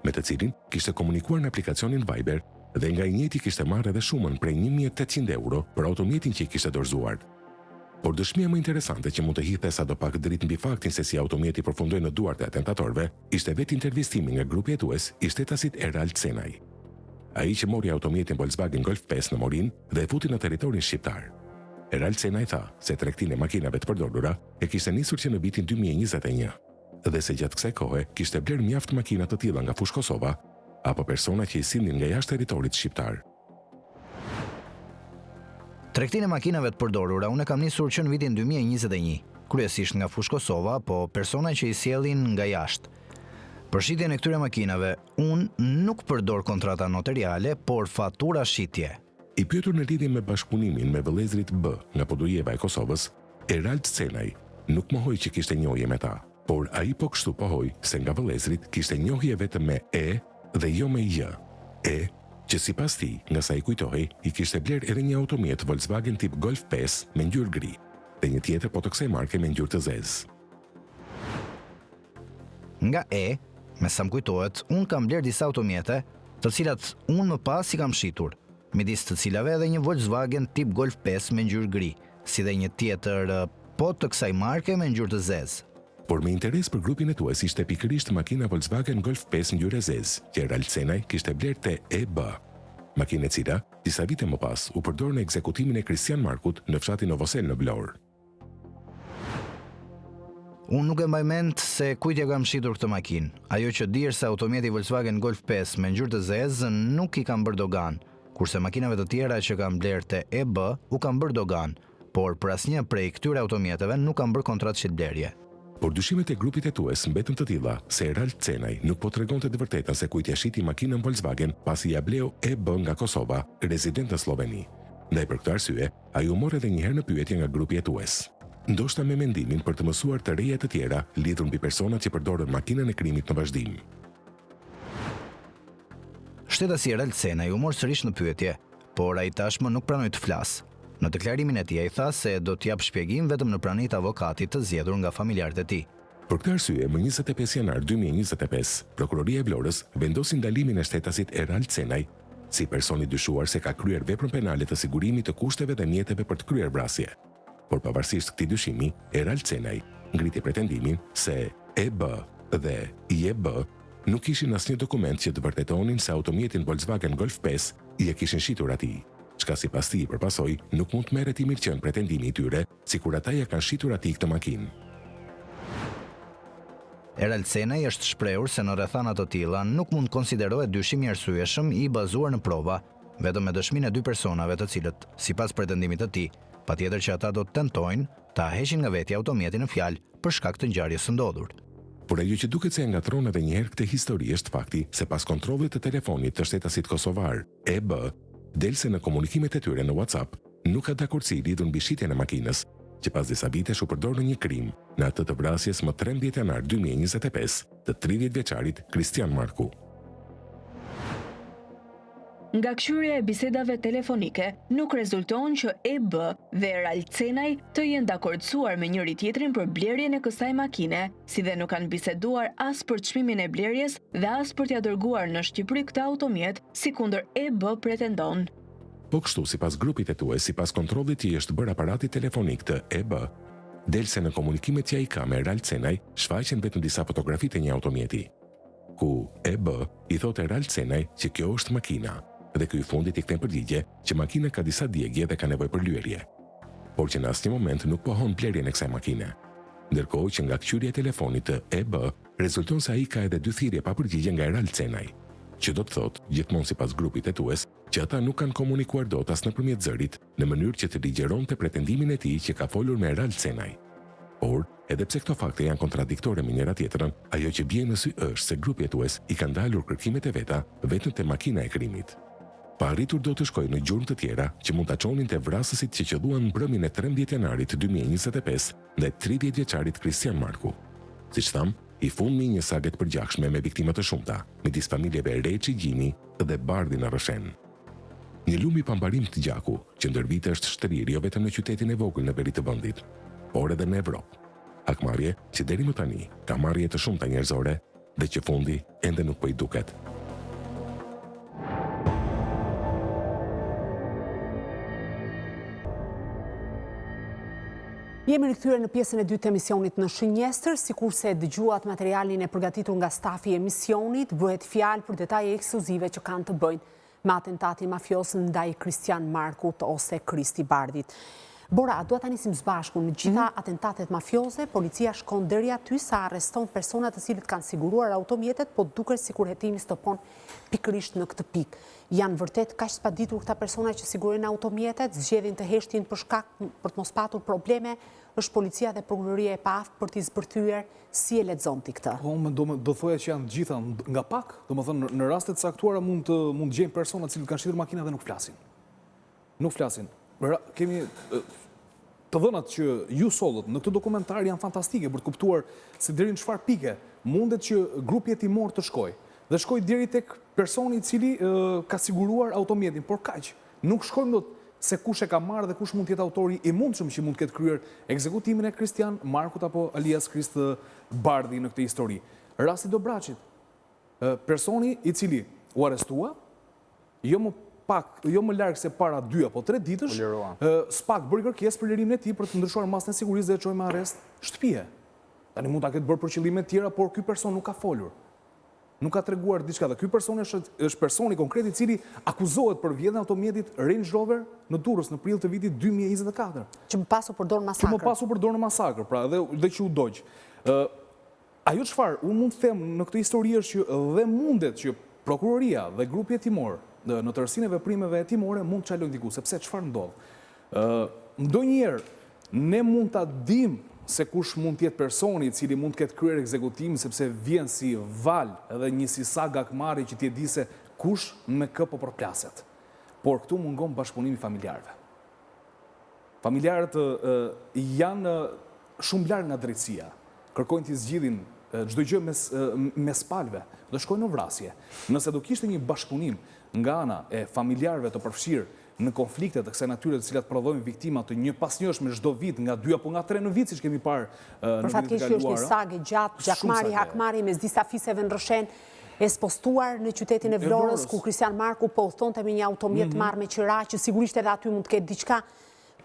me të cilin kishte komunikuar në aplikacionin Viber dhe nga I njëjti kishte marrë edhe shumën prej 1.800 euro për automjetin që I kishte dorëzuar. Por dëshmia më interesante që mund të hidhte sadopak dritë mbi faktin se si automjeti përfundoi në duart e atentatorëve, ishte vetë intervistimi nga grupi hetues I shtetasit Erald Cenaj. Ai që mori automjetin Volkswagen Golf 5 në Morinë dhe e futi në territorin shqiptar. Erald Cenaj tha se tregtinë e makinave të përdorura e kishte nisur që në vitin 2021 dhe se gjatë kësaj kohe kishte bler mjaft makina të tilla nga fushë Kosova apo persona që I sillnin nga jashtë territorit shqiptar. Tregtinë e makinave të përdorura unë kam nisur që në vitin 2021, kryesisht nga fushë Kosova, po persona që I sjellin nga jashtë. Për shitjen e këtyre makinave, unë nuk përdor kontrata notariale, por fatura shitje. I pyetur në lidhje me bashkëpunimin me vëllezrit B nga Podujeva e Kosovës, Erald Cenaj nuk mohoi që kishte njohje me ta, por ai po kështu pohoi se nga vëllezrit kishte njohje vetëm me dhe jo me J. Që sipas tij, nga sa I kujtohej, I kishte bler edhe një automjet Volkswagen tip Golf 5 me ngjyrë gri dhe një tjetër po të kësaj marke me ngjyrë të zezë. Nga me sa më kujtohet, unë kam bler disa automjete, të cilat unë më pas I kam shitur, midis të cilave edhe një Volkswagen tip Golf 5 me ngjyrë gri, si dhe një tjetër po të kësaj marke me ngjyrë të zezë. Por me interes për grupin hetues ishte pikërisht makina Volkswagen Golf 5 ngjyrë zezë, që Erald Cenaj kishte bler te EB. Makinë e cila, disa vite më pas, u përdor në ekzekutimin e Kristian Markut në fshatin Novosel në Vlorë. Unë nuk e mbaj mend se kujt ja kam shitur këtë makinë. Ajo që di është se automjeti Volkswagen Golf 5 me ngjyrë të zezë nuk I kam bërë dogan, kurse makinave të tjera që kam bler te EB u kam bërë dogan, por për asnjë prej këtyre automjeteve nuk kam bërë kontratë shitblerje. Por dyshimet e grupit hetues mbetën të tilla se Erald Cenaj nuk po tregonte të vërtetën se kujt ja shiti makinën Volkswagen pasi ja bleu EB nga Kosova, rezident në Sloveni. Ndaj për këtë arsye, ai u mor edhe një herë në pyetje nga grupi hetues. Ndoshta me mendimin për të mësuar të reja të tjera lidhur mbi personat që përdorën makinën e krimit në vazhdim. Shtetasi Erald Cenaj u mor sërish në pyetje, por ai tashmë nuk pranoi të flasë. Në deklarimin e tij ai tha se do t'jap shpjegim vetëm në praninë të avokatit të zgjedhur nga familjarët e tij. Për këtë arsye, më 25 janar 2025, Prokuroria e Vlorës vendosi ndalimin e shtetasit Erald Cenaj si person I dyshuar se ka kryer veprën penale të sigurimit të kushteve dhe mjeteve për të kryer vrasje. Por pavarësisht këtij dyshimi, Erald Cenaj ngriti pretendimin se EB dhe IEB nuk kishin asnjë dokument që të vërtetonin se automjetin Volkswagen Golf 5 I e kishin shitur atij. Çka sipas tij përpasoj nuk mund të merret I mirëqen pretendimi I tyre, sikur ata ja kanë shitur atij këtë makinë. Erald Cenaj është shprehur se në rrethana të tilla nuk mund konsiderohet dyshim I arsyeshëm I bazuar në prova, vetëm me dëshminë e dy personave të cilët, sipas pretendimit të tij, patjetër që ata do të tentojnë ta heqin nga vetja automjetin në fjalë për shkak të ngjarjes së ndodhur. Por ajo që duket se e ngatron edhe një herë këtë histori është fakti se pas kontrollit të telefonit të shtetasit kosovar, EB delse në komunikimet e tyre në WhatsApp nuk ka dakordsi lidhur mbi shitjen e makinës, që pas disa vitesh u përdor në një krim në atë të vrasjes më 13 janar 2025 të 30 vjeçarit Kristian Marku. Nga këshyrja e bisedave telefonike, nuk rezulton që EB dhe Erald Cenaj të jenë dakordsuar me njëri tjetrin për blerjen e kësaj makine, si dhe nuk kanë biseduar as për çmimin e blerjes dhe as për t'ia dërguar në Shqipëri këtë automjet, si kundër EB pretendon. Po kështu, sipas grupit e tuaj, sipas kontrollit që është bërë aparati telefonik të EB, delse në komunikimet që ai ka me Erald Cenaj, shfaqen vetëm disa fotografi të një automjeti, ku EB i thotë Erald Cenaj që kjo është makina, dhe ky i fundit i kthen përgjigje që makina ka disa djegje dhe ka nevojë për lyerje, por që në asnjë moment nuk pohon blerjen e kësaj makine. Ndërkohë që nga kqyrja e telefonit të EB rezulton se ai ka edhe 2 thirrje pa përgjigje nga Erald Cenaj, që do të thotë, gjithmonë sipas grupit e tues, që ata nuk kanë komunikuar dot as nëpërmjet zërit në mënyrë që të ligjeronte pretendimin e tij që ka folur me Erald Cenaj. Por, edhe pse këto fakte janë kontradiktore me njëra tjetrën, ajo që bie në sy është se grupi i tues i ka ndalur kërkimet e veta vetëm te makina e krimit. Pa arritur do të shkojë në gjurmë të tjera që mund ta çonin te vrasësit që qelluan në mbrëmjen e 13 janarit 2025 ndaj 30 vjeçarit Kristian Marku. Siç tham, i fundmi një sage të përgjithshme me viktima të shumta, midis familjeve Reçi Gjini dhe Bardhi në Rrëshen. Një lum i pambarim të gjaku, që ndër vite është shtrirë jo vetëm në qytetin e vogël në veri të vendit, por edhe në Evropë. Hakmarrje që deri më tani ka marrë jetë të shumta njerëzore dhe që fundi ende nuk po i duket. Jemi rikthyer në pjesën e dytë të emisionit Në Shënjestër, sikurse dëgjuat materialin e përgatitur nga stafi i emisionit, bëhet fjalë për detaje ekskluzive që kanë të bëjnë me atentatin mafios ndaj Kristian Markut ose Kristi Bardhit. Bora, duhet ta nisim së bashku në gjitha atentatet mafioze, policia shkon deri aty sa arreston persona të cilët kanë siguruar automjetet, po duket sikur hetimi stopon pikërisht në këtë pikë. Janë vërtet kaq të paditur këta persona që sigurojnë automjetet, zgjedhin të heshtjen për shkak për të mos patur probleme, është policia dhe prokuroria e paaftë për t'i zbërthyer, si e lexon ti këtë? Do thoya që janë gjitha nga pak, domethënë në raste të caktuara mund të gjejmë persona të cilët kanë shitur makina dhe nuk flasin. Nuk flasin. Kemi të dhënat që ju sollët në këtë dokumentar janë fantastike për të kuptuar se deri në çfarë pike mundet që grupi hetimor të shkojë. Dhe shkoj deri tek personi i cili ka siguruar automjetin, por kaq. Nuk shkojmë dot se kush e ka marrë dhe kush mund të jetë autori i mundshëm që mund të ketë kryer ekzekutimin e Kristian Markut apo alias Krist Bardhi në këtë histori. Rasti Dobraçit. Personi i cili u arrestua, jo më larg se para 2 apo 3 ditësh, SPAK bëri kërkesë për lirimin e tij për të ndryshuar masën e sigurisë dhe e çoi me arrest shtëpie. Tani mund ta ketë bërë për qëllime të tjera, por ky person nuk ka folur. Nuk ka treguar diçka dhe ky person është personi konkret i cili akuzohet për vjedhjen e automjetit Range Rover në Durrës në prill të vitit 2024. Që më pasu përdor në masakër. Që më pasu përdor në masakër, pra dhe që u dogj. Ajo çfarë unë mund të them në këtë histori është që dhe mundet që prokuroria dhe grupi hetimor në tërësinë e veprimeve hetimore mund të çalojnë diku, sepse çfarë ndodh? Ndonjëherë ne mund ta dimë se kush mund të jetë personi i cili mund të ketë kryer ekzekutimin sepse vjen si val edhe një si sag akmari që ti e di se kush me kë po përplaset. Por këtu mungon bashkëpunimi familjarëve. Familjarët janë shumë larg nga drejtësia. Kërkojnë të zgjidhin çdo gjë mes palëve, do shkojnë në vrasje. Nëse do kishte një bashkëpunim nga ana e familjarëve të përfshirë në konflikte të kësaj natyre të cilat prodhojnë viktima të një pasnjëshme çdo vit nga 2 apo nga 3 në vit, siç kemi parë në vitet e kaluara. Për është një sagë gjatë, hakmari mes disa fiseve në Rrëshen, ekspostuar në qytetin e Vlorës, ku Kristian Marku po udhtonte me një automjet marrë me qira, që sigurisht edhe aty mund të ketë diçka,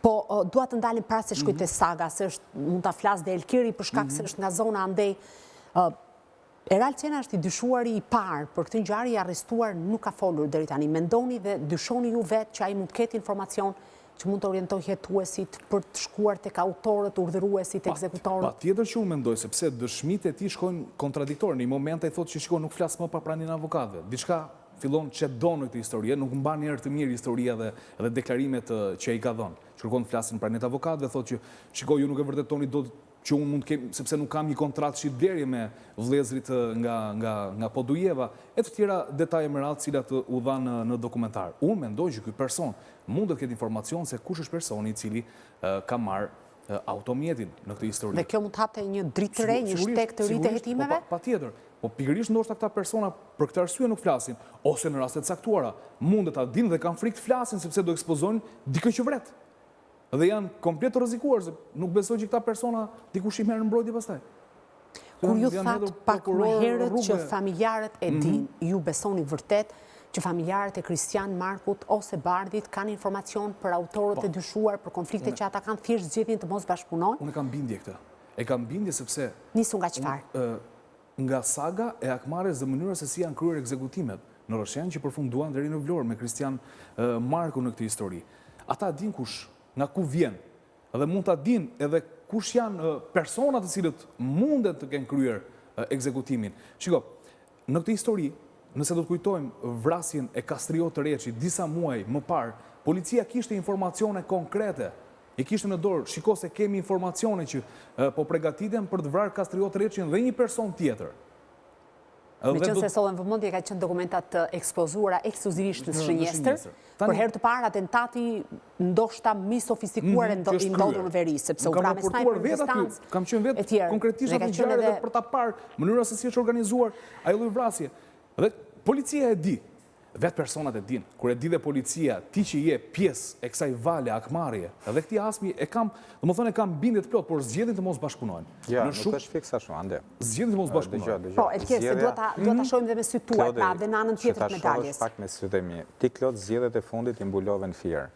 po dua të ndalim para se shkoj te saga, se mund ta flas dhe Elkiri për shkak se është nga zona andej. Erald Cenaj është i dyshuari i parë për këtë ngjarje, i arrestuar, nuk ka folur deri tani. Mendoni dhe dyshoni ju vetë që ai mund të ketë informacion që mund të orientojë hetuesit për të shkuar tek autorët, urdhëruesit, ekzekutorët? Patjetër që unë mendoj, sepse dëshmitë e tij shkojnë kontradiktor. Në një moment ai thotë që shikon nuk flas më pa praninë e avokatëve. Diçka fillon çedon në këtë histori, nuk mban herë të mirë historia dhe deklarimet që ai ka dhënë. Kërkon të flasin praninë e avokatëve, thotë që shikoj ju nuk e vërtetoni dot që unë mund të kem, sepse nuk kam një kontratë shitblerje me vëllezërit nga Podujeva, e të tjera detaje më radhë cilat u dhanë në dokumentar. Unë mendoj që ky person mund të ketë informacion se kush është personi i cili ka marrë automjetin në këtë histori. Dhe kjo mund të hapte një dritë të re, një shtek të ri të hetimeve? Patjetër. Po pikërisht ndoshta këta persona për këtë arsye nuk flasin, ose në raste të caktuara mund ta dinë dhe kanë frikë të flasin sepse do ekspozojnë dikë që vret. Dhe janë komplet të rrezikuar, se nuk besoj që këta persona dikush i merr në mbrojtje pastaj. Kur ju thatë pak më herët që familjarët e din, ju besoni vërtet që familjarët e Kristian Markut ose Bardhit kanë informacion për autorët e dyshuar, për konflikte që ata kanë thjesht zgjedhjen të mos bashkëpunojnë? Unë kam bindje këtë. E kam bindje sepse Nisu nga çfarë? Nga saga e Akmares dhe mënyra se si janë kryer ekzekutimet në Roshen që përfunduan deri në Vlorë me Kristian Marku në këtë histori. Ata din kush, nga ku vjen, dhe mund ta din edhe kush janë personat të cilët mundet të kenë kryer ekzekutimin. Shiko, në këtë histori, nëse do të kujtojmë vrasjen e Kastriot të Reçit disa muaj më parë, policia kishte informacione konkrete. I kishte në dorë, shiko se kemi informacione që po përgatiten për të vrarë Kastriot të Reçin dhe një person tjetër. Me qënë se sollën vëmendje ka qenë dokumentat të ekspozuara ekskluzivisht në Shënjestër, për herë të parë atentati ndoshta më i sofistikuar i ndodhur në Veri, sepse u vra me snajper në distancë. Kam qenë vetë konkretisht atë gjëra edhe për ta parë mënyra se si është organizuar ajo lloj vrasje. Dhe policia e di. Vetë personat e din, kur e di dhe policia, ti që je pjesë e kësaj vale akmarrje, edhe këti asmi e kam, domethënë e kam bindje të plot, por zgjedhin të mos bashkëpunojnë. Ja, nuk është fiksa shumë, ande. Zgjedhin të mos bashkëpunojnë. Po, Elker, se duhet ta shohim dhe me sy tuaj, pra dhe në anën tjetër të medaljes. Pak me sytë e mi. Ti Klod zgjedhjet e fundit i mbulove në Fier.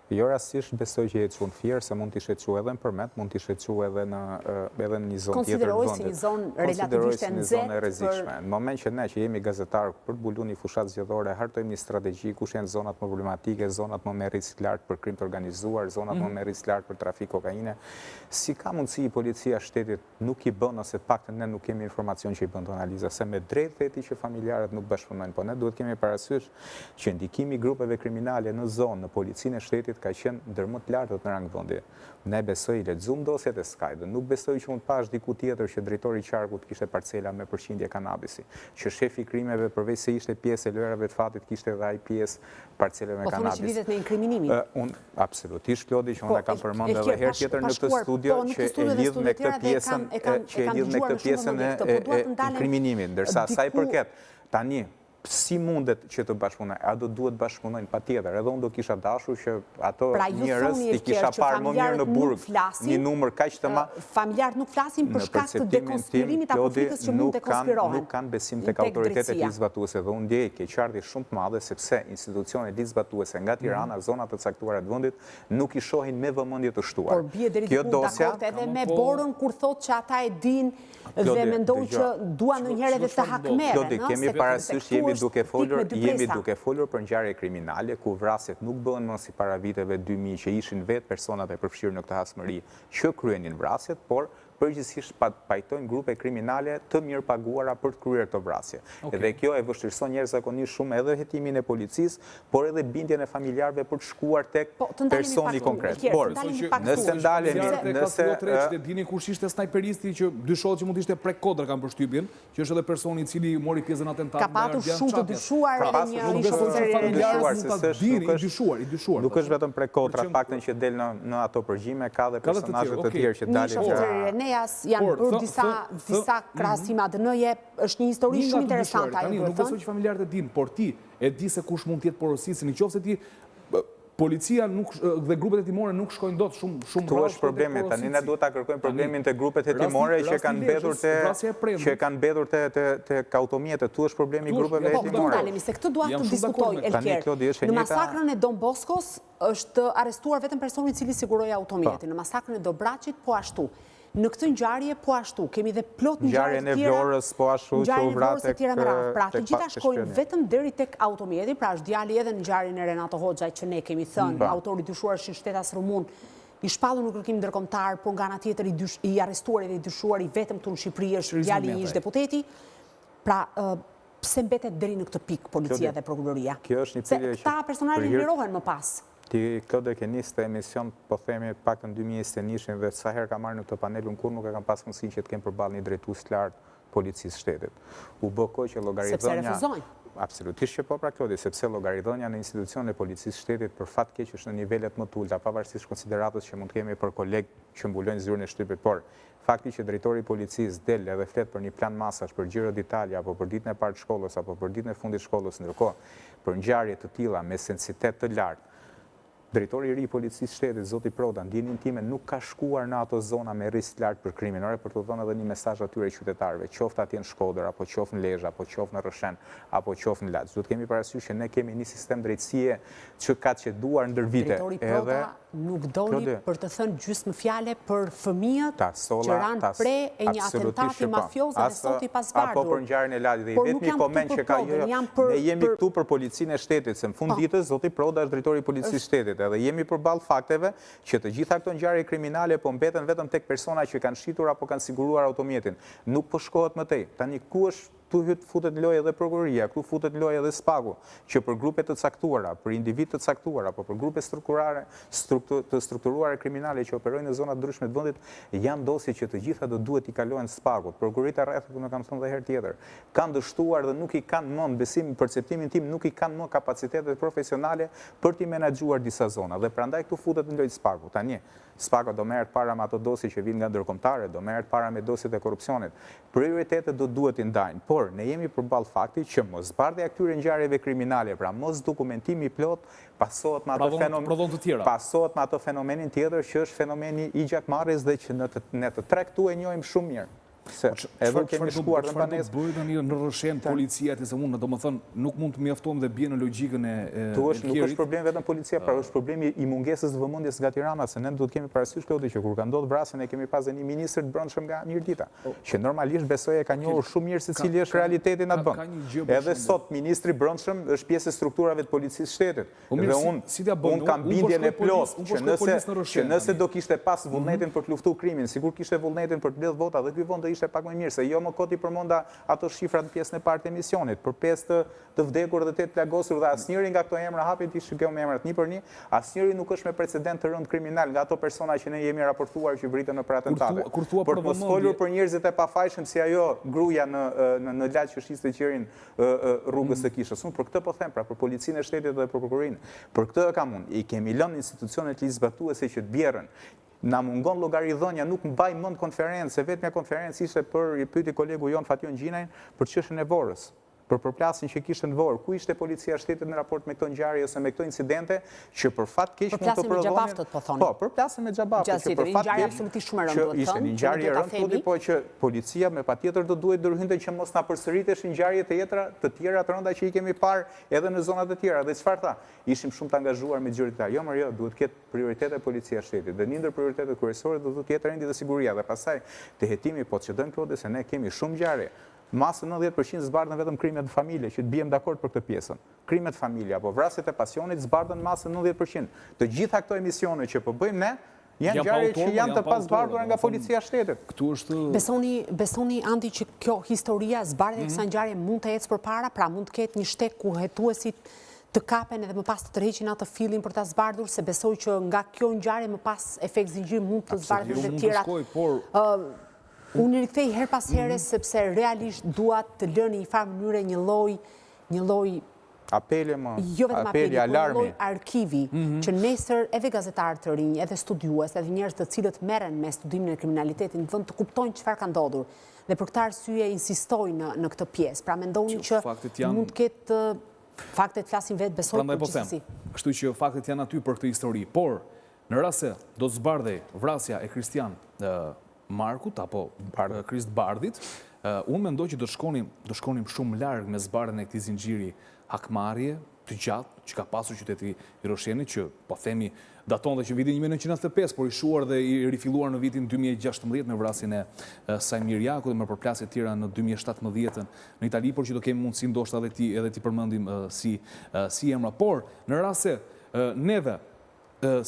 Jo rastisht besoj që jetë që në Fier, se mund t'i shequ edhe në Përmet, mund t'i shequ edhe në një zonë tjetër të Konsideroj si një zonë relativisht e nxehtë. Në moment që ne që jemi gazetarë për të bulu një fushat zgjedhore, hartojmë një strategji kush janë zonat më problematike, zonat më me risk lartë për krim të organizuar, zonat më me risk lartë për trafik kokaine. Si ka mundësi i policia shtetit nuk i bën ose paktën ne nuk kemi informacion që i bën të analiza, se me drejt theti që familjarët nuk bashkëpunojnë, po ne duhet kemi parasysh që ndikimi grupeve kriminale në zonë, në policinë e shtetit ka qenë ndër më të lartët në rang vendi. Ne besoj lexuam dosjet e Skajt, nuk besoj që mund pash diku tjetër që drejtori i qarkut kishte parcela me përqindje kanabisi, që shefi i krimeve përveç se ishte pjesë e lojrave të fatit kishte edhe ai pjesë parcelave me kanabis. Po thonë që lidhet me inkriminimin. Unë absolutisht Klodi që unë kam përmendur edhe herë tjetër në këtë studio që e lidh me këtë pjesën e inkriminimit, ndërsa sa i përket tani si mundet që të bashkëpunojnë, a do duhet bashkëpunojnë pa tjetër, edhe unë do kisha dashur që ato njerëz t'i kisha parë më mirë në burg, një numër kaq të madh. Familjarët nuk flasin për shkak të dekonspirimit apo frikës që mund të konspirohen. Nuk kanë besim tek autoritetet ligjzbatuese dhe unë ndjej keqardhje shumë të madhe sepse institucionet ligjzbatuese nga Tirana, zonat të caktuara të vendit nuk i shohin me vëmendje të shtuar. Por bie deri diku dakord edhe me Borën kur thotë që ata e dinë dhe mendojnë që duan ndonjëherë edhe të hakmerren, ëh? Kemi parasysh jemi duke folur për ngjarje kriminale ku vrasjet nuk bëhen më si para viteve 2000 që ishin vetë personat e përfshirë në këtë hasmëri që kryenin vrasjet, por përgjithsisht pajtojnë grupe kriminale të mirë paguara për të kryer këto vrasje. Dhe kjo e vështirëson njerëzakonisht shumë edhe hetimin e policisë, por edhe bindjen e familjarëve për të shkuar tek personi konkret. Por nëse ndalemi, nëse dini kush ishte snajperisti që dyshohet që mund të ishte prek Kodra kanë përshtypjen, që është edhe personi i cili mori pjesë në atentat. Ka patur shumë të dyshuar edhe një dyshuar. Nuk është vetëm prek Kodra, paktën që del në ato përgjime, ka dhe personazhe të tjerë që dalin. Janë bërë disa krahasime ADN-je, është një histori shumë interesante ajo. Nuk besoj që familjarët e dinë, por ti e di se kush mund të jetë porosisin, nëse ti policia dhe grupet hetimore nuk shkojnë dot shumë rrallë. Ktu është problemi, tani ne duhet ta kërkojmë problemin te grupet hetimore që kanë mbetur te automjetet. Tu është problemi i grupeve hetimore. Po, ndalemi se këtë dua të diskutoj Elker. Në masakrën e Don Boskos është arrestuar vetëm personi i cili siguroi automjetin. Në masakrën e Dobraçit po ashtu. Në këtë ngjarje po ashtu, kemi dhe plot ngjarje të tjera. Ngjarjen e Vlorës po ashtu që u vra tek. Pra, të gjitha shkojnë vetëm deri tek automjeti, pra është djali edhe në ngjarjen e Renato Hoxhaj që ne kemi thënë, autori dyshuar është shtetas rumun, i shpallur në kërkim ndërkombëtar, por nga ana tjetër i arrestuar dhe i dyshuar i vetëm këtu në Shqipëri është djali i ish deputeti. Pra, pse mbetet deri në këtë pikë policia dhe prokuroria? Kjo është një pyetje që këta personazhe lirohen më pas. Ti Klode ke nisë emision, po themi paktën 2021 dhe sa herë ka marrë në këtë panel, unë kur nuk e kam pas mundësinë që të kem përballë një drejtues të lartë policisë shtetit. U bë kohë që llogaridhënia. Sepse refuzojnë. Absolutisht që po pra Klodi, sepse llogaridhënia në institucionet e policisë shtetit për fat keq është në nivelet më të ulta, pavarësisht konsideratës që mund të kemi për kolegë që mbulojnë zyrën e shtypit, por fakti që drejtori i policisë del edhe flet për një plan masash për Giro d'Italia apo për ditën e parë të shkollës apo për ditën e fundit të shkollës, ndërkohë për ngjarje të tilla me sensitet të lartë Drejtori i ri i policisë shtetit, zoti Proda, ndjenjën time nuk ka shkuar në ato zona me risk lart për kriminore për të dhënë edhe një mesazh atyre qytetarëve, qoftë atje në Shkodër, apo qoftë në Lezhë, apo qoftë në Rrëshen, apo qoftë në Laç. Duhet kemi parasysh që ne kemi një sistem drejtësie që ka qetuar ndër vite. Drejtori Proda nuk doni për të thënë gjysmë fjale për fëmijët që ranë pre e një atentati mafioz dhe sot i pasbardhur. Apo për ngjarjen e Laçit dhe i vetmi koment që ka ne jemi këtu për policinë e shtetit, se në fund ditës zoti Proda është drejtori i policisë shtetit. Edhe jemi përballë fakteve që të gjitha këto ngjarje kriminale po mbeten vetëm tek persona që kanë shitur apo kanë siguruar automjetin. Nuk po shkohet më tej. Tani ku është tu futet lojë edhe prokuroria, ku futet lojë edhe Spaku, që për grupe të caktuara, për individ të caktuara, apo për grupe të strukturuara kriminale që operojnë në zona të ndryshme të vendit, janë dosje që të gjitha do duhet i kalojnë Spakut. Prokurita rreth, ku më kam thënë edhe herë tjetër, kanë dështuar dhe nuk i kanë më, besim, perceptimin tim, nuk i kanë më kapacitetet profesionale për t'i menaxhuar disa zona. Dhe prandaj këtu futet në lojë Spaku. Tani Spaka do merret para me ato dosje që vijnë nga ndërkombëtare, do merret para me dosjet e korrupsionit. Prioritetet do duhet i ndajnë, por ne jemi përballë faktit që mosbardhja e këtyre ngjarjeve kriminale, pra mos dokumentimi i plot, pasohet me ato fenomenin tjetër që është fenomeni i gjakmarrjes dhe që ne të tre këtu e njohim shumë mirë. Edhe kemi shkuar dhe banesë. Çfarë do bëjë në Rrëshen policia se unë, domethënë, nuk mund të mjaftojmë dhe bie në logjikën e nuk është problem vetëm policia, pra është problemi i mungesës vëmendjes nga Tirana, se ne duhet kemi parasysh Klodi që kur ka ndodhur vrasja ne kemi pasur një ministër të brendshëm nga Mirdita, që normalisht besoj e ka njohur shumë mirë se cili është realiteti në atë vend. Edhe sot ministri i brendshëm është pjesë e strukturave të policisë shtetit. Dhe unë kam bindjen e plotë që nëse do kishte pas vullnetin për të luftuar krimin, sigur kishte vullnetin për të mbledhur vota dhe ky vend ishte pak më mirë, se jo më koti përmonda ato shifrat në pjesën e parë të emisionit, për 5 të vdekur dhe 8 plagosur dhe asnjëri nga këto emra hapin ti shikojmë emrat një për një, asnjëri nuk është me precedent të rënd kriminal nga ato persona që ne jemi raportuar që vritën në për atentate. Por mos folur për njerëzit e pafajshëm si ajo gruaja në Laç që shiste qirin rrugës së Kishës. Unë për këtë po them, pra për policinë e shtetit dhe për prokurorinë. Për këtë kam unë, i kemi lënë institucionet ligjzbatuese që të bjerën. Na mungon llogaridhënia, nuk mbaj mend konferencë, vetmja konferencë ishte për i pyeti kolegu jon Fation Gjinajn për çështën e Vorrës. Për përplasjen që kishte në Vorë, ku ishte policia e shtetit në raport me këto ngjarje ose me këto incidente që për fat keq mund të prodhonin. Po, përplasjen me xhabaftët që për fat keq absolutisht shumë rëndë. Ishte një ngjarje rëndë, po që policia me patjetër do duhet ndërhynte që mos na përsëriteshin ngjarje të tjera të rënda që i kemi parë edhe në zonat e tjera. Dhe çfarë tha? Ishim shumë të angazhuar me gjyqtar. Jo, jo, duhet ketë prioritete policia e shtetit. Dhe një ndër prioritetet kryesore do të jetë rendi dhe siguria. Dhe pastaj te hetimi po që dën Klodi se ne kemi shumë ngjarje. Masë 90% zbardhen vetëm krimet në familje, që të bijem dakord për këtë pjesën. Krimet familje, apo vrasjet e pasionit zbardhen masë 90%. Të gjitha këto emisione që po bëjmë ne, janë ngjarje që janë të pasbardhura nga policia e shtetit. Besoni Andi që kjo historia zbardhja e kësaj ngjarje mund të ecë përpara, pra mund të ketë një shtek ku hetuesit të kapen edhe më pas të tërheqin atë fillin për ta zbardhur, se besoj që nga kjo ngjarje më pas efekt zinxhir mund të zbardhen dhe tjerat. Unë rikthej her pas here sepse realisht dua të lënë një farë mënyre një lloj apeli, alarmi, lloj arkivi që nesër edhe gazetarët të rinj, edhe studiues, edhe njerëz të cilët merren me studimin e kriminalitetit në vend të kuptojnë çfarë ka ndodhur. Dhe për këtë arsye insistoj në këtë pjesë. Pra mendoni që mund të ketë faktet flasin vetë, besoj për gjithsesi. Kështu që faktet janë aty për këtë histori, por në rast se do të zbardhej vrasja e Kristian Markut apo Krist Bardhit, unë mendoj që do shkonim shumë larg me zbardhjen e këtij zinxhiri hakmarrje të gjatë që ka pasur qyteti i Rrëshenit, që po themi daton dhe që vitin 1995, por i shuar dhe i rifilluar në vitin 2016 me vrasjen e Sajmir Jakut dhe me përplasje tjera në 2017 në Itali, por që do kemi mundësi ndoshta edhe ti përmendim si emra. Por në rast se neve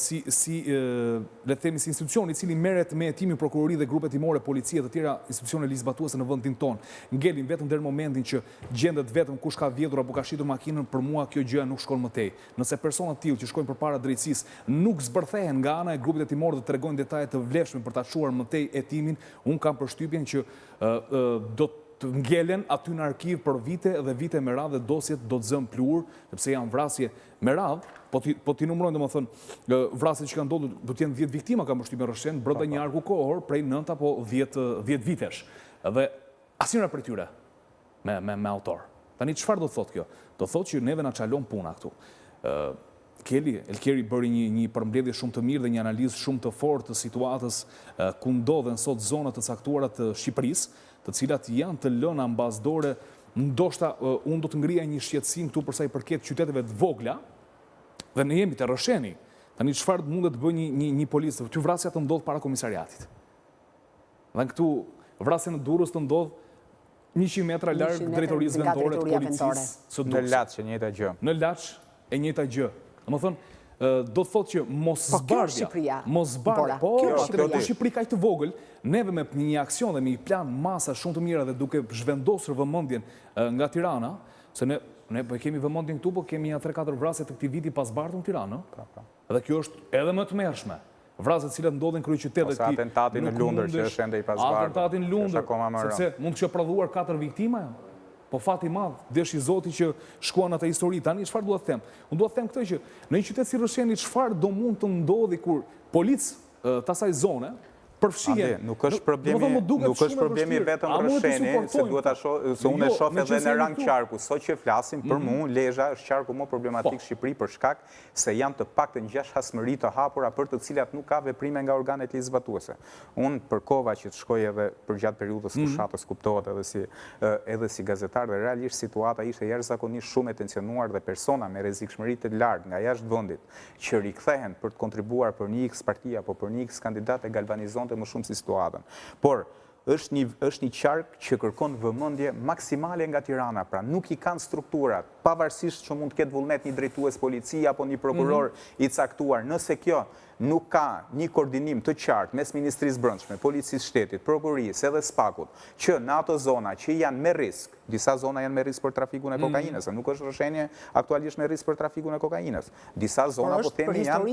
si institucioni i cili merret me hetimin prokurori dhe grupet timore, policie dhe tjera institucione ligjzbatuese në vendin ton, ngelim vetëm deri momentin që gjendet vetëm kush ka vjedhur apo ka shitur makinën, për mua kjo gjë nuk shkon më tej. Nëse persona të tillë që shkojnë përpara drejtësisë nuk zbërthehen nga ana e grupit të timor dhe tregojnë detaje të vlefshme për ta çuar më tej hetimin, un kam përshtypjen që do të ngelen aty në arkiv për vite dhe vite me radhë, dhe dosjet do të zënë pluhur, sepse janë vrasje me radhë. Po ti numërojnë, domethënë, vrasjet që kanë ndodhur do të jenë 10 viktima, kam përshtypjen në Rrëshen, brenda një arku kohor prej 9 apo 10 vitesh. Dhe asnjëra prej tyre me autor. Tani çfarë do të thotë kjo? Do thotë që neve na çalon puna këtu. Elkeri bëri një përmbledhje shumë të mirë dhe një analizë shumë të fortë të situatës ku ndodhen sot zonat të caktuara të Shqipërisë, të cilat janë të lëna mbasdore. Ndoshta unë do të ngrija një shqetësim këtu për sa i përket qyteteve të vogla, dhe ne jemi të rrësheni. Tani çfarë mundet të bëjë një policë? Këtu vrasja të ndodh para komisariatit. Dhe këtu vrasja në Durrës të ndodh 100 metra larg drejtorisë vendore të policisë së Durrës. Në Laç e njëjta gjë. Në Laç e njëjta gjë. Domethënë, do të thotë që po Shqipëri kaq të vogël, neve me një aksion dhe me një plan masa shumë të mira dhe duke zhvendosur vëmendjen nga Tirana, se ne po kemi vëmendjen këtu, po kemi 3-4 vrasje të këtij viti pas bardhë në Tiranë, dhe kjo është edhe më të mërshme. Vrasjet cilat ndodhen kryeqytetet ose atentati në Lundër që është ende i pasbardhë. Atentati në Lundër, sepse mund të kishte prodhuar 4 viktima. Po fati madh, deshi Zoti që shkuan atë histori. Tani çfarë dua të them? Unë dua të them këtë që në një qytet si Rrësheni çfarë do mund të ndodhi kur policë të asaj zone përfshihen. Nuk është problemi vetëm Rrësheni, se duhet ta shoh, se unë e shoh edhe në rang qarku. Sot që flasim për mua, Lezhë është qarku më problematik Shqipëri për shkak se janë të paktën 6 hasmëri të hapura për të cilat nuk ka veprime nga organet legjizlatuese. Unë për kova që të shkoj edhe për gjatë periudhës fushatës kuptohet edhe si gazetar dhe realisht situata ishte jashtëzakonisht shumë e tensionuar dhe persona me rrezikshmëri të lartë nga jashtë vendit që rikthehen për të kontribuar për një X parti apo për një X kandidat e galvanizon më shumë si situatën. Por, është një qark që kërkon vëmendje maksimale nga Tirana, pra nuk i kanë strukturat, pavarësisht që mund të ketë vullnet një drejtues policie apo një prokuror i caktuar, nëse kjo nuk ka një koordinim të qartë mes Ministrisë Brendshme, Policisë Shtetit, Prokurisë edhe SPAK-ut, që në ato zona që janë me risk, disa zona janë me risk për trafikun e kokainës, nuk është Rrëshenje aktualisht me risk për trafikun e kokainës. Disa zona po themi janë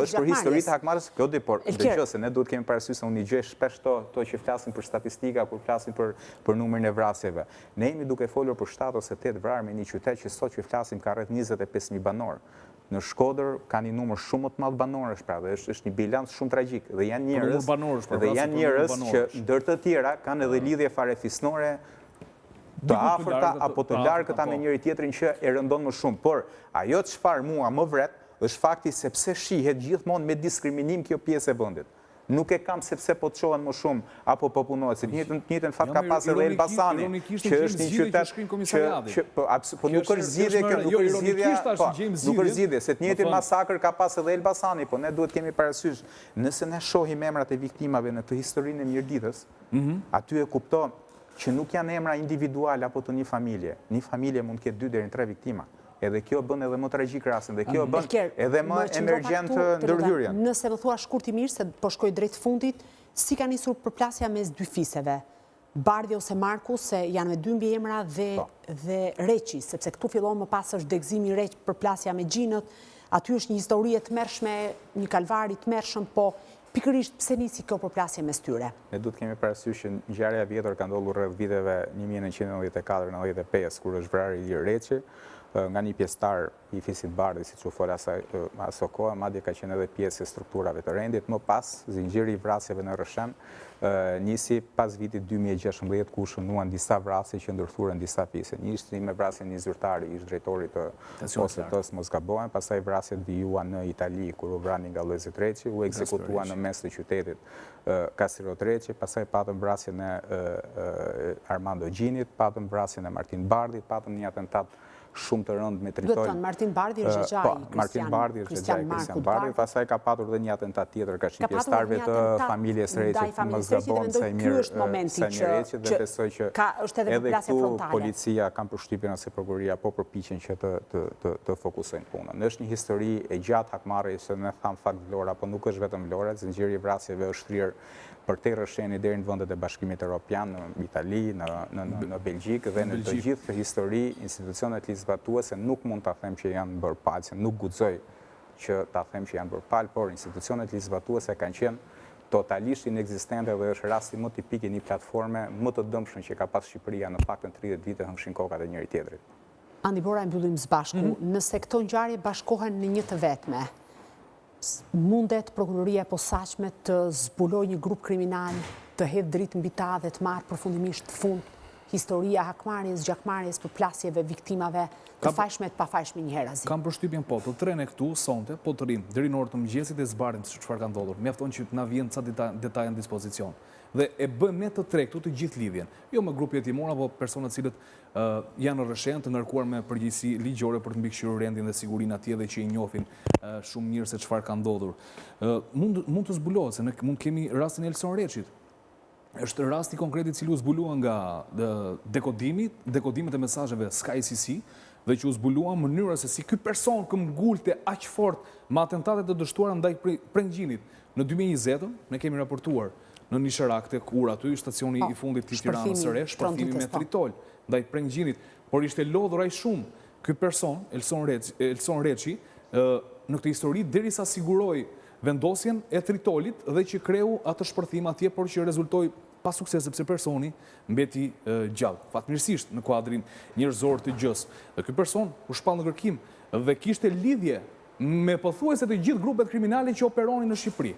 është për historitë e hakmarrjes, kjo por dëgjoj se ne duhet kemi parasysh se unë i gjej shpesh to që flasin për statistika, kur flasin për numrin e vrasjeve. Ne jemi duke folur për 7 ose 8 vrarë me një qytet që sot që flasim ka rreth 25.000 banor. Në Shkodër ka një numër shumë të madh banorësh, pra dhe është një bilans shumë tragjik dhe janë njerëz që ndër të tjera kanë edhe lidhje fare fisnore të afërta apo të largëta me njëri tjetrin që e rëndon më shumë. Por ajo çfarë mua më vret është fakti sepse shihet gjithmonë me diskriminim kjo pjesë e vendit. Nuk e kam sepse po të qohen më shumë apo po punohet. Se njëtën fat ka pas edhe Elbasani, që është një qytet që po nuk është zgjidhje kjo, nuk është zgjidhje, se të njëjtin masakër ka pas edhe Elbasani, po ne duhet kemi parasysh, nëse ne shohim emrat e viktimave në të historinë e Mirditës, aty e kupto që nuk janë emra individual apo të një familje. Një familje mund të ketë 2 deri në 3 viktima. Edhe kjo bën edhe më tragjik rastin, dhe kjo bën edhe më emergjent ndërhyrjen. Nëse më thua shkurtimisht, se po shkoj drejt fundit, si ka nisur përplasja mes dy fiseve? Bardhi ose Marku, se janë me 2 mbiemra dhe Reqi, sepse këtu fillon më pas është degëzimi Req përplasja me Gjinët, aty është një histori e tmerrshme, një kalvar i tmerrshëm, po pikërisht pse nisi kjo përplasje mes tyre? Ne duhet kemi parasysh që ngjarja e vjetër ka ndodhur rreth viteve 1994-95, kur është vrarë i Reqi, nga një pjesëtar i fisit Bardhi, siç u fol aso kohë, madje ka qenë edhe pjesë e strukturave të rendit. Më pas, zinxhiri i vrasjeve në Rrëshen nisi pas vitit 2016, ku shënuan disa vrasje që ndërthuren disa fise. Një ishte me vrasjen një zyrtari, ish drejtori të OST-s, mos gabohem, pastaj vrasjet vijuan në Itali, kur u vrani nga Lojzit Reqi, u ekzekutua në mes të qytetit Kasirot Reqi, pastaj patëm vrasjen e Armando Gjinit, patëm vrasjen e Martin Bardhit, patëm një atentat shumë të rëndë me tritoj. Duhet thënë, Martin Bardhi është xhexhai, Martin Bardhi është xhexhai, Kristian Bardhi, pastaj ka patur dhe një atentat tjetër ka shqip pjesëtarëve të familjes Reqit, mos gabon sa i mirë dhe besoj që edhe këtu policia kanë përshtypjen ose prokuroria po përpiqen që të fokusojnë punën. Është një histori e gjatë hakmarrjes, se ne tham fakt Vlora, po nuk është vetëm Vlora, zinxhiri i vrasjeve është thrirë për te Rrësheni deri në vendet e Bashkimit Evropian, në Itali, në Belgjik dhe në të gjithë histori, institucionet legjizlatuese nuk mund ta them që janë bërë palë, se nuk guxoj që ta them që janë bërë palë, por institucionet legjizlatuese kanë qenë totalisht inekzistente dhe është rasti më tipik i një platforme më të dëmshme që ka pas Shqipëria në paktën 30 vite hëngshin kokat e njëri tjetrit. Andi Bora, e mbyllim së bashku. Nëse këto ngjarje bashkohen në një të vetme, mundet prokuroria e posaçme të zbulojë një grup kriminal, të hedhë dritë mbi ta dhe të marrë përfundimisht fund historia hakmarrjes, gjakmarrjes, përplasjeve, viktimave të fajshme të pafajshme një herë azi. Kam përshtypjen po, të trene këtu, sonte, po të rinë, deri në orë të mëngjesit e zbarin të çfarë ka ndodhur. Mjafton që na vjen ca detaje në dispozicion. Dhe e bëm ne të tre këtu të gjithë lidhjen. Jo me grupe jetimor apo persona të cilët janë në rreshen të ngarkuar me përgjegjësi ligjore për të mbikëqyrur rendin dhe sigurinë atje dhe që i njohin shumë mirë se çfarë ka ndodhur. Mund të zbulohet se ne mund kemi rastin e Elson Reçit. Është rasti konkret i cili u zbulua nga dekodimet e mesazheve Sky CC dhe që u zbulua në mënyra se si ky person ngulte aq fort me atentatet të dështuara ndaj Prenggjinit. Në 2020 ne kemi raportuar në Nisharak tek Ura, aty stacioni i fundit të Tiranës së Re, shpërthimi me tritol ndaj Prenggjinit, por ishte lodhur aq shumë ky person, Elson Reçi, në këtë histori derisa siguroi vendosjen e tritolit dhe që kreu atë shpërthim atje, por që rezultoi pa sukses sepse personi mbeti gjallë. Fatmirësisht në kuadrin njerëzor të gjës. Dhe ky person u shpall në kërkim dhe kishte lidhje me pothuajse të gjithë grupet kriminale që operonin në Shqipëri.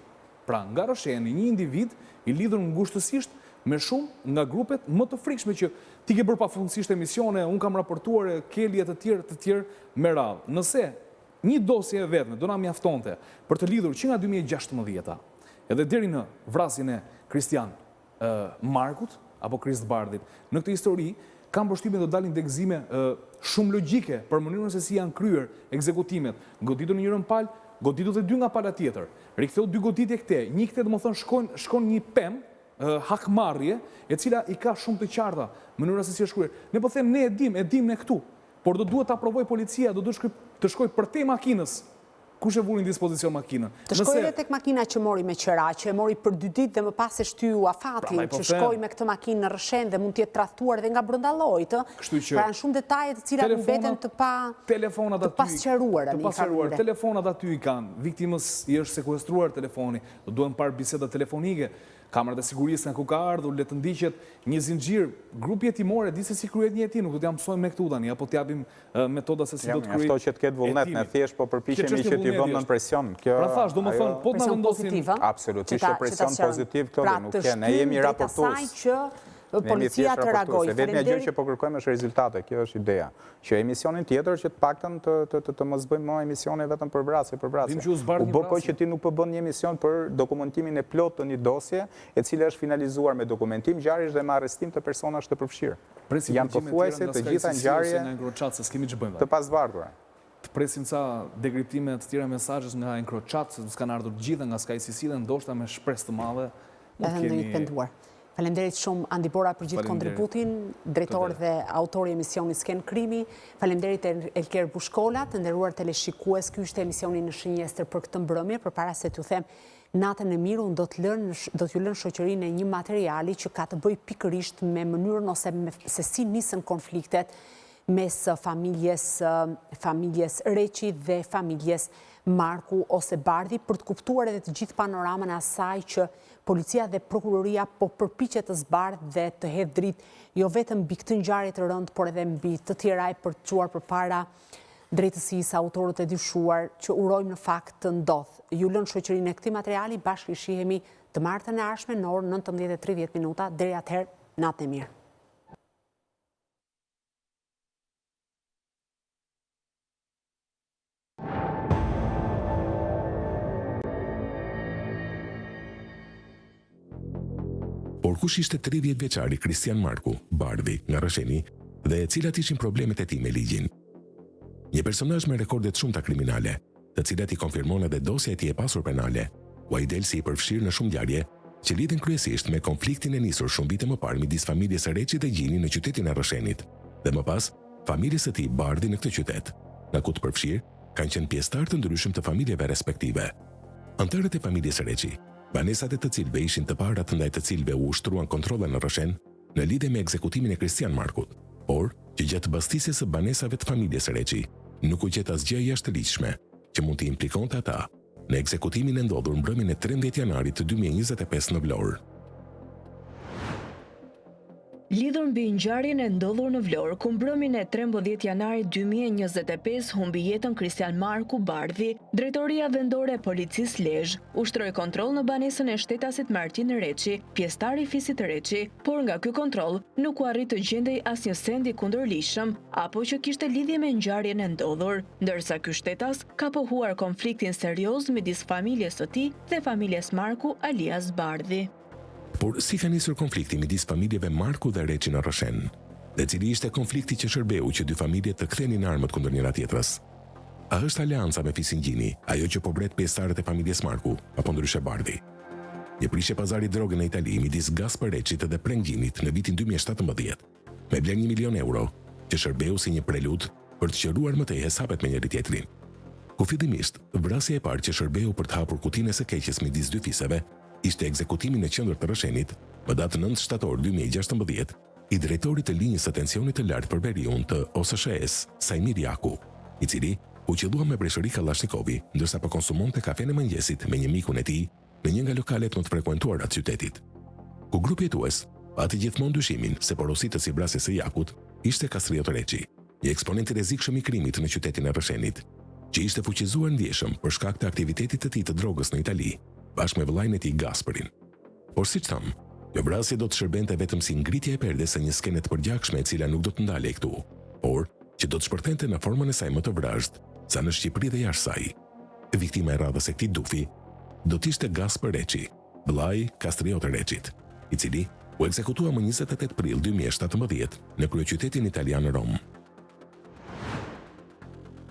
Pra, nga rresheni një individ i lidhur ngushtësisht me shumë nga grupet më të frikshme që ti ke bërë pafundësisht emisione, unë kam raportuar kelje të tjerë me radhë. Nëse një dosje e vetme do na mjaftonte për të lidhur që nga 2016 edhe deri në vrasjen e Kristian Markut apo Krist Bardhit, në këtë histori kam përshtypjen do dalin degëzime shumë logjike për mënyrën se si janë kryer ekzekutimet. Goditur në njërin palë, goditur dhe dy nga pala tjetër. Riktheu dy goditje këte, një këte domethënë shkon një pemë hakmarrje e cila i ka shumë të qarta mënyra se si është kryer. Ne po them ne e dim ne këtu, por do duhet ta provoj policia, do duhet të shkoj përtej makinës. Kush e vuri në dispozicion makinën? Të shkoj edhe tek makina që mori me qera, që e mori për 2 ditë dhe më pas e shtyu afatin, që shkoj me këtë makinë në rreshen dhe mund të jetë tradhtuar edhe nga brenda llojit. Pra janë shumë detaje të cilat mbeten të pasqaruara në një farë. Telefonat aty i kanë, viktimës i është sekuestruar telefoni, do duhen parë biseda telefonike. Kamerat e sigurisë në ku ka ardhur, le të ndiqet një zinxhir, grupi jetimor e di se si kryet një jetim, nuk do t'ja mësojmë me këtu tani, apo t'japim metoda se si do të kryet. Mjafto që të ketë vullnet, ne thjesht po përpiqemi që t'i vëmë në presion. Pra thash, do më thënë, po t'na vendosin absolutisht presion pozitiv këto dhe nuk ke, ne jemi raportues. Policia të reagojë. Vetëm gjë që po kërkojmë është rezultate, kjo është ideja. Që emisionin tjetër që të paktën të mos bëjmë më emisione vetëm për vrasje. U bë kohë që ti nuk po bën një emision për dokumentimin e plot të një dosje, e cila është finalizuar me dokumentim ngjarjesh dhe me arrestim të personash të përfshirë. Janë pothuajse të gjitha ngjarje të pasbardhura. Të presim ca dekriptime të tjera mesazhesh nga Encrochat, se s'kan ardhur të gjitha nga Sky CC dhe ndoshta me shpresë të madhe edhe në i penduar. Falemderit shumë Andi Bora për gjithë kontributin, drejtor dhe autori emisionit Sken Krimi. Falemderit Elker Bushkolla, të nderuar teleshikues, ky ishte emisioni Në Shënjestër për këtë mbrëmje, përpara se t'ju them natën e mirë, unë do t'ju lënë shoqërinë e një materiali që ka të bëj pikërisht me mënyrën ose se si nisën konfliktet mes familjes Reçi dhe familjes Marku ose Bardhi, për të kuptuar edhe të gjithë panoramën e asaj që policia dhe prokuroria po përpiqet të zbardhë dhe të hedhë dritë jo vetëm mbi këtë ngjarje të rëndë, por edhe mbi të tjera për të çuar përpara drejtësisë autorët e dyshuar, që urojmë në fakt të ndodh. Ju lën shoqërinë e këtij materiali, bashkë shihemi të martën e ardhshme në orën 19:30. Deri atëherë, natën e mirë. Por kush ishte 30 vjeçari Kristian Marku, Bardhi, nga Rresheni, dhe cilat ishin problemet e tij me ligjin? Një personazh me rekorde të shumta kriminale, të cilat i konfirmon edhe dosja e tij e pasur penale, u ai del si i përfshirë në shumë ngjarje që lidhen kryesisht me konfliktin e nisur shumë vite më parë midis familjes së Reçit dhe Gjini në qytetin e Rreshenit, dhe më pas familjes së tij Bardhi në këtë qytet, nga ku të përfshirë kanë qenë pjesëtar të ndryshëm të familjeve respektive. Anëtarët e familjes së Reçi, banesat e të cilëve ishin të parat ndaj të cilëve u ushtruan kontrolle në Rreshen në lidhje me ekzekutimin e Kristian Markut, por që gjatë mbështjesës së banesave të familjes së Reçi nuk u gjet asgjë jashtëligjshme që mund të implikonte ata në ekzekutimin e ndodhur mbrëmjen e 13 janarit të 2025 në Vlorë. Lidhur mbi ngjarjen e ndodhur në Vlorë, ku mbrëmjen e 13 janarit 2025 humbi jetën Kristian Marku Bardhi, Drejtoria Vendore e Policisë Lezhë ushtroi kontroll në banesën e shtetasit Martin Reçi, pjesëtar i fisit Reçi, por nga ky kontroll nuk u arrit të gjendej asnjë send i kundërligjshëm apo që kishte lidhje me ngjarjen e ndodhur, ndërsa ky shtetas ka pohuar konfliktin serioz midis familjes së tij dhe familjes Marku alias Bardhi. Por si ka nisur konflikti midis familjeve Marku dhe Reçi në Rrëshen? Dhe cili ishte konflikti që shërbeu që dy familje të kthenin armët kundër njëra tjetrës? A është alianca me fisin Gjini, ajo që po bret pjesëtarët e familjes Marku, apo ndryshe Bardhi? Një prishje pazari drogë në Itali midis Gaspar Reçit dhe Prenk Gjinit në vitin 2017, me bler 1 milion euro, që shërbeu si një prelud për të qëruar më tej hesapet me njëri tjetrin. Ku fillimisht, vrasja e parë që shërbeu për të hapur kutinë e së keqes midis dy fiseve, ishte ekzekutimi në qendër të Rrëshenit, më datë 9 shtator 2016, i drejtorit të linjës së tensionit të lartë për veriun të OSSH-s, Sajmir Jaku, i cili u qellua me breshëri Kallashnikovi, ndërsa po konsumonte kafen e mëngjesit me një mikun e tij në një nga lokalet më të frekuentuara të qytetit. Ku grupi jetues pati gjithmonë dyshimin se porositës i vrasjes së Jakut ishte Kastriot Reçi, një eksponent i rrezikshëm i krimit në qytetin e Rrëshenit, që ishte fuqizuar ndjeshëm për shkak të aktivitetit të tij të drogës në Itali, bashkë me vëllain e tij Gasparin. Por siç tham, kjo vrasje do të shërbente vetëm si ngritje e perdes së një skene të përgjakshme e cila nuk do të ndalej këtu, por që do të shpërthente në formën e saj më të vrazhd, sa në Shqipëri dhe jashtë saj. Viktima e radhës e këtij dufi do të ishte Gaspar Reçi, vëllai Kastriot Reçit, i cili u ekzekutua më 28 prill 2017 në kryeqytetin italian Rom.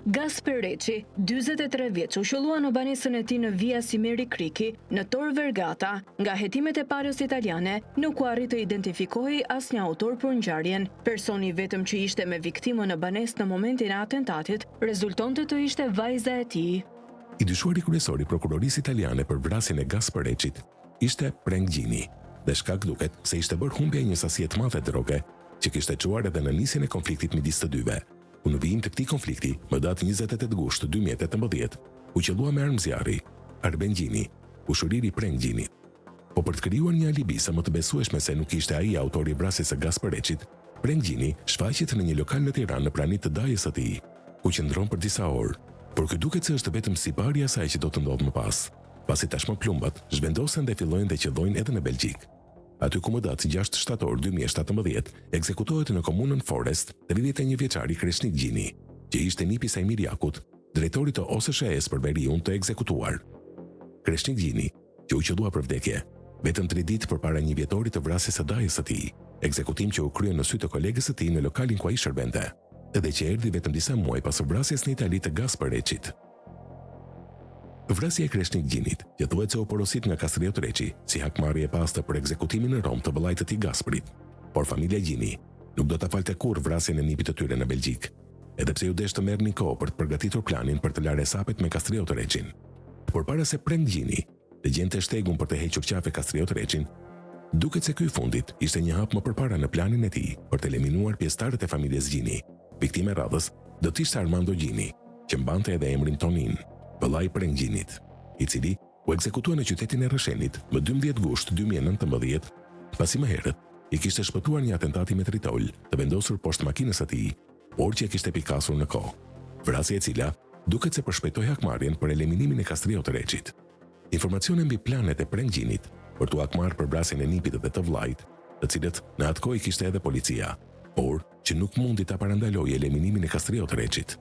Gaspar Reçi, 43 vjeç, u shëllua në banesën e tij në Via Simeri Kriki, në Tor Vergata. Nga hetimet e palës italiane, nuk u arrit të identifikohej asnjë autor për ngjarjen. Personi vetëm që ishte me viktimën në banesë në momentin e atentatit rezultonte të ishte vajza e tij. I dyshuari kryesor i prokurorisë italiane për vrasjen e Gaspar Reçit ishte Prenk Gjini, dhe shkak duket se ishte bërë humbja e një sasie të madhe droge që kishte çuar edhe në nisjen e konfliktit midis të dyve. Ku në vijim të këtij konflikti, më datë 28 gusht 2018, u qellua me armë zjarri Arben Gjini, ushuriri Prenk Gjinit. Po për të krijuar një alibi sa më të besueshme se nuk ishte ai autori i vrasjes së Gaspar Reçit, Prenk Gjini shfaqet në një lokal në Tiranë në praninë të dajës së tij, ku qëndron për disa orë, por ky duket se është vetëm siparja e asaj që do të ndodhë më pas, pasi tashmë plumbat zhvendosen dhe fillojnë të qellojnë edhe në Belgjik. Aty ku më datë 6 shtator 2017, ekzekutohet në komunën Forest 31 vjeçari Kreshnik Gjini, që ishte nipi Sajmir Jakut, drejtorit të OSSH-s për veriun të ekzekutuar. Kreshnik Gjini, që u qellua për vdekje, vetëm 3 ditë përpara një vjetori të vrasjes së dajës së tij, ekzekutim që u krye në sy të kolegës së tij në lokalin ku ai shërbente, edhe që erdhi vetëm disa muaj pas vrasjes në Itali të Gaspar Reçit. Vrasja e Kreshnik Gjinit, që thuhet se u porosit nga Kastriot Reçi si hakmarrje e pastër për ekzekutimin në Rom të vëllait të tij Gasparit, por familja Gjini nuk do ta falte kurrë vrasjen e nipit të tyre në Belgjik, edhe pse ju desh të merrnin kohë për të përgatitur planin për të larë hesapet me Kastriot Reçin. Por para se Prenk Gjini të gjente shtegun për të hequr qafe Kastriot Reçin, duket se ky i fundit ishte një hap më përpara në planin e tij për të eliminuar pjesëtarët e familjes Gjini. Viktima e radhës do të ishte Armando Gjini, që mbante edhe emrin Tonin, vëllai Prenk Gjinit, i cili u ekzekutua në qytetin e Rrëshenit më 12 gusht 2019, pasi më herët i kishte shpëtuar një atentati me tritol të vendosur poshtë makinës së tij, por që e kishte pikasur në kohë. Vrasja e cila duket se përshpejtoi hakmarrjen për eliminimin e Kastriot Reçit. Informacione mbi planet e Prenk Gjinit për t'u hakmarrë për vrasjen e nipit dhe të vllait, të cilët në atë kohë kishte edhe policia, por që nuk mundi ta parandalojë eliminimin e Kastriot Reçit.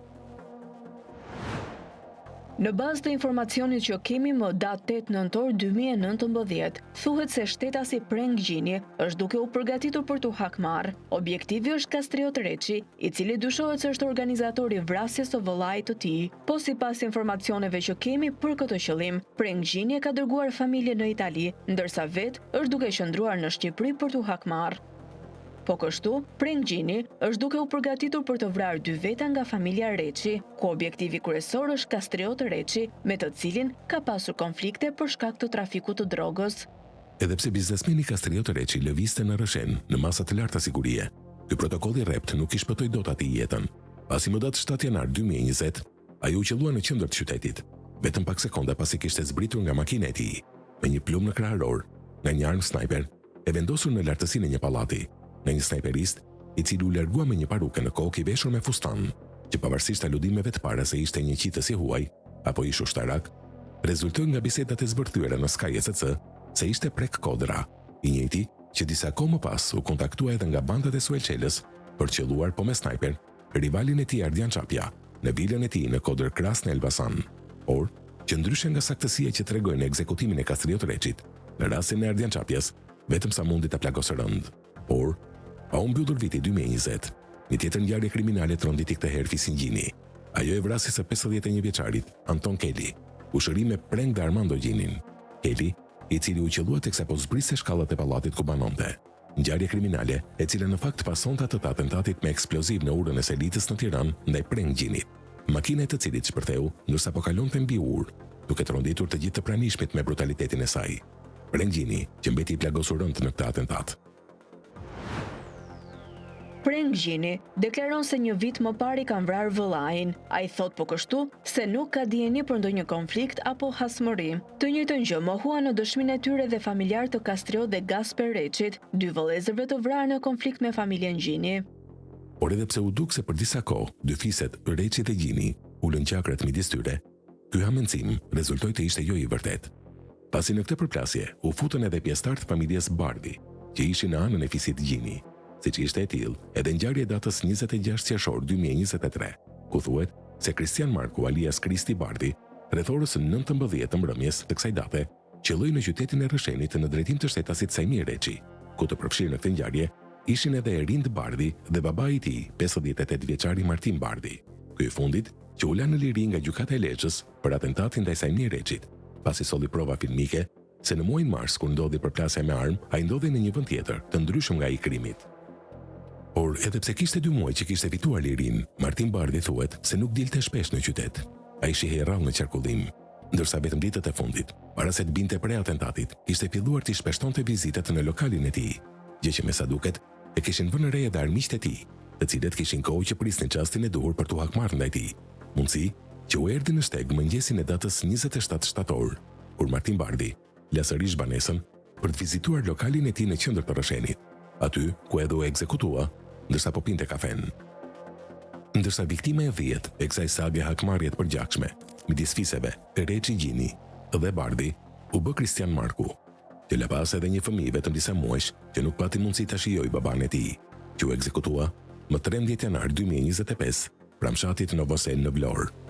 Në bazë të informacionit që kemi më datë 8 nëntor 2019, thuhet se shtetasi Prenk Gjini është duke u përgatitur për t'u hakmarrë. Objektivi është Kastriot Reçi, i cili dyshohet se është organizatori i vrasjes së vëllait të tij. Po sipas informacioneve që kemi për këtë qëllim, Prenk Gjini ka dërguar familje në Itali, ndërsa vetë është duke qëndruar në Shqipëri për t'u hakmarrë. Po kështu, Prenk Gjini është duke u përgatitur për të vrarë 2 veta nga familja Reçi, ku objektivi kryesor është Kastriot Reçi, me të cilin ka pasur konflikte për shkak të trafikut të drogës. Edhe pse biznesmeni Kastriot Reçi lëvizte në Rrëshen në masa të larta sigurie, ky protokoll i rrept nuk i shpëtoi dot atij jetën. Pasi më datë 7 janar 2020, ai u qellua në qendër të qytetit, vetëm pak sekonda pasi kishte zbritur nga makina e tij, me një plumb në kraharor, nga një armë sniper e vendosur në lartësinë e një pallati, në një snajperist, i cili u largua me një paruke në kokë i veshur me fustan, që pavarësisht aludimeve të para se ishte një qitës i huaj apo ish ushtarak, rezultoi nga bisedat e zbërthyera në Sky SC se ishte prek kodra, i njëjti që disa kohë më pas u kontaktua edhe nga bandat e Suelçelës për qelluar po me snajper rivalin e tij Ardian Çapja në vilën e tij në Kodër Kras në Elbasan, por që ndryshe nga saktësia që tregojnë në ekzekutimin e Kastriot Reçit, në rastin e Ardian Çapjes, vetëm sa mundi ta plagosë rënd. Por pa u mbyllur viti 2020, një tjetër ngjarje kriminale tronditi këtë herë Fisin Gjini. Ajo e vrasi së 51 vjeçarit Anton Keli, ushërim me preng dhe Armando Gjinin. Keli, i cili u qellua teksa po zbriste shkallët e pallatit ku banonte. Ngjarje kriminale e cila në fakt pasonte atë të atentatit me eksploziv në urën e Selitës në Tiranë ndaj preng Gjinit. Makina e të cilit shpërtheu ndërsa po kalonte mbi urë, duke tronditur të gjithë të pranishmit me brutalitetin e saj. Preng Gjini, që mbeti i plagosur rënd në këtë atentat. Preng Gjini deklaron se një vit më parë i kanë vrarë vëllain. Ai thot po kështu se nuk ka dieni për ndonjë konflikt apo hasmëri. Të njëjtën gjë mohua në dëshminë e tyre dhe familjar të Kastriot dhe Gasper Reçit, dy vëllezërve të vrarë në konflikt me familjen Gjini. Por edhe pse u duk se për disa kohë dy fiset Reçi dhe Gjini ulën qakrat midis tyre, ky hamencim rezultoi të ishte jo i vërtet. Pasi në këtë përplasje u futën edhe pjesëtarët të familjes Bardhi, që ishin në anën e fisit Gjini, siç ishte e tillë edhe ngjarja e datës 26 qershor 2023, ku thuhet se Kristian Marku alias Kristi Bardhi, rreth orës 19 të mbrëmjes të kësaj date, qelloi në qytetin e Rrëshenit në drejtim të shtetasit Sajmir Reçi, ku të përfshirë në këtë ngjarje ishin edhe Erind Bardhi dhe babai i tij, 58 vjeçari Martin Bardhi. Ky i fundit që u la në liri nga gjykata e Lezhës për atentatin ndaj Sajmir Reçit, pasi solli prova filmike se në muajin mars kur ndodhi përplasja me armë, ai ndodhi në një vend tjetër, të ndryshëm nga ai krimit. Por edhe pse kishte 2 muaj që kishte fituar lirin, Martin Bardhi thuhet se nuk dilte shpesh në qytet. Ai shihej rrallë në qarkullim, ndërsa vetëm ditët e fundit, para se të binte pre atentatit, kishte filluar të shpeshtonte vizitat në lokalin e tij, gjë që me sa duket e kishin vënë re edhe armiqtë e tij, të cilët kishin kohë që prisnin çastin e duhur për t'u hakmarrë ndaj tij. Mundësi që u erdhi në shteg mëngjesin e datës 27 shtator, kur Martin Bardhi la sërish banesën për të vizituar lokalin e tij në qendër të Rrëshenit, aty ku edhe u ekzekutua ndërsa po pinte kafen. Ndërsa viktima e 10 e kësaj sage hakmarrje të përgjakshme midis fiseve Reçi Gjini dhe Bardhi u bë Kristian Marku, që la pas edhe një fëmijë vetëm disa muajsh që nuk pati mundësi ta shijojë baban e tij, që u ekzekutua më 13 janar 2025 pranë fshatit Novosel në Vlorë.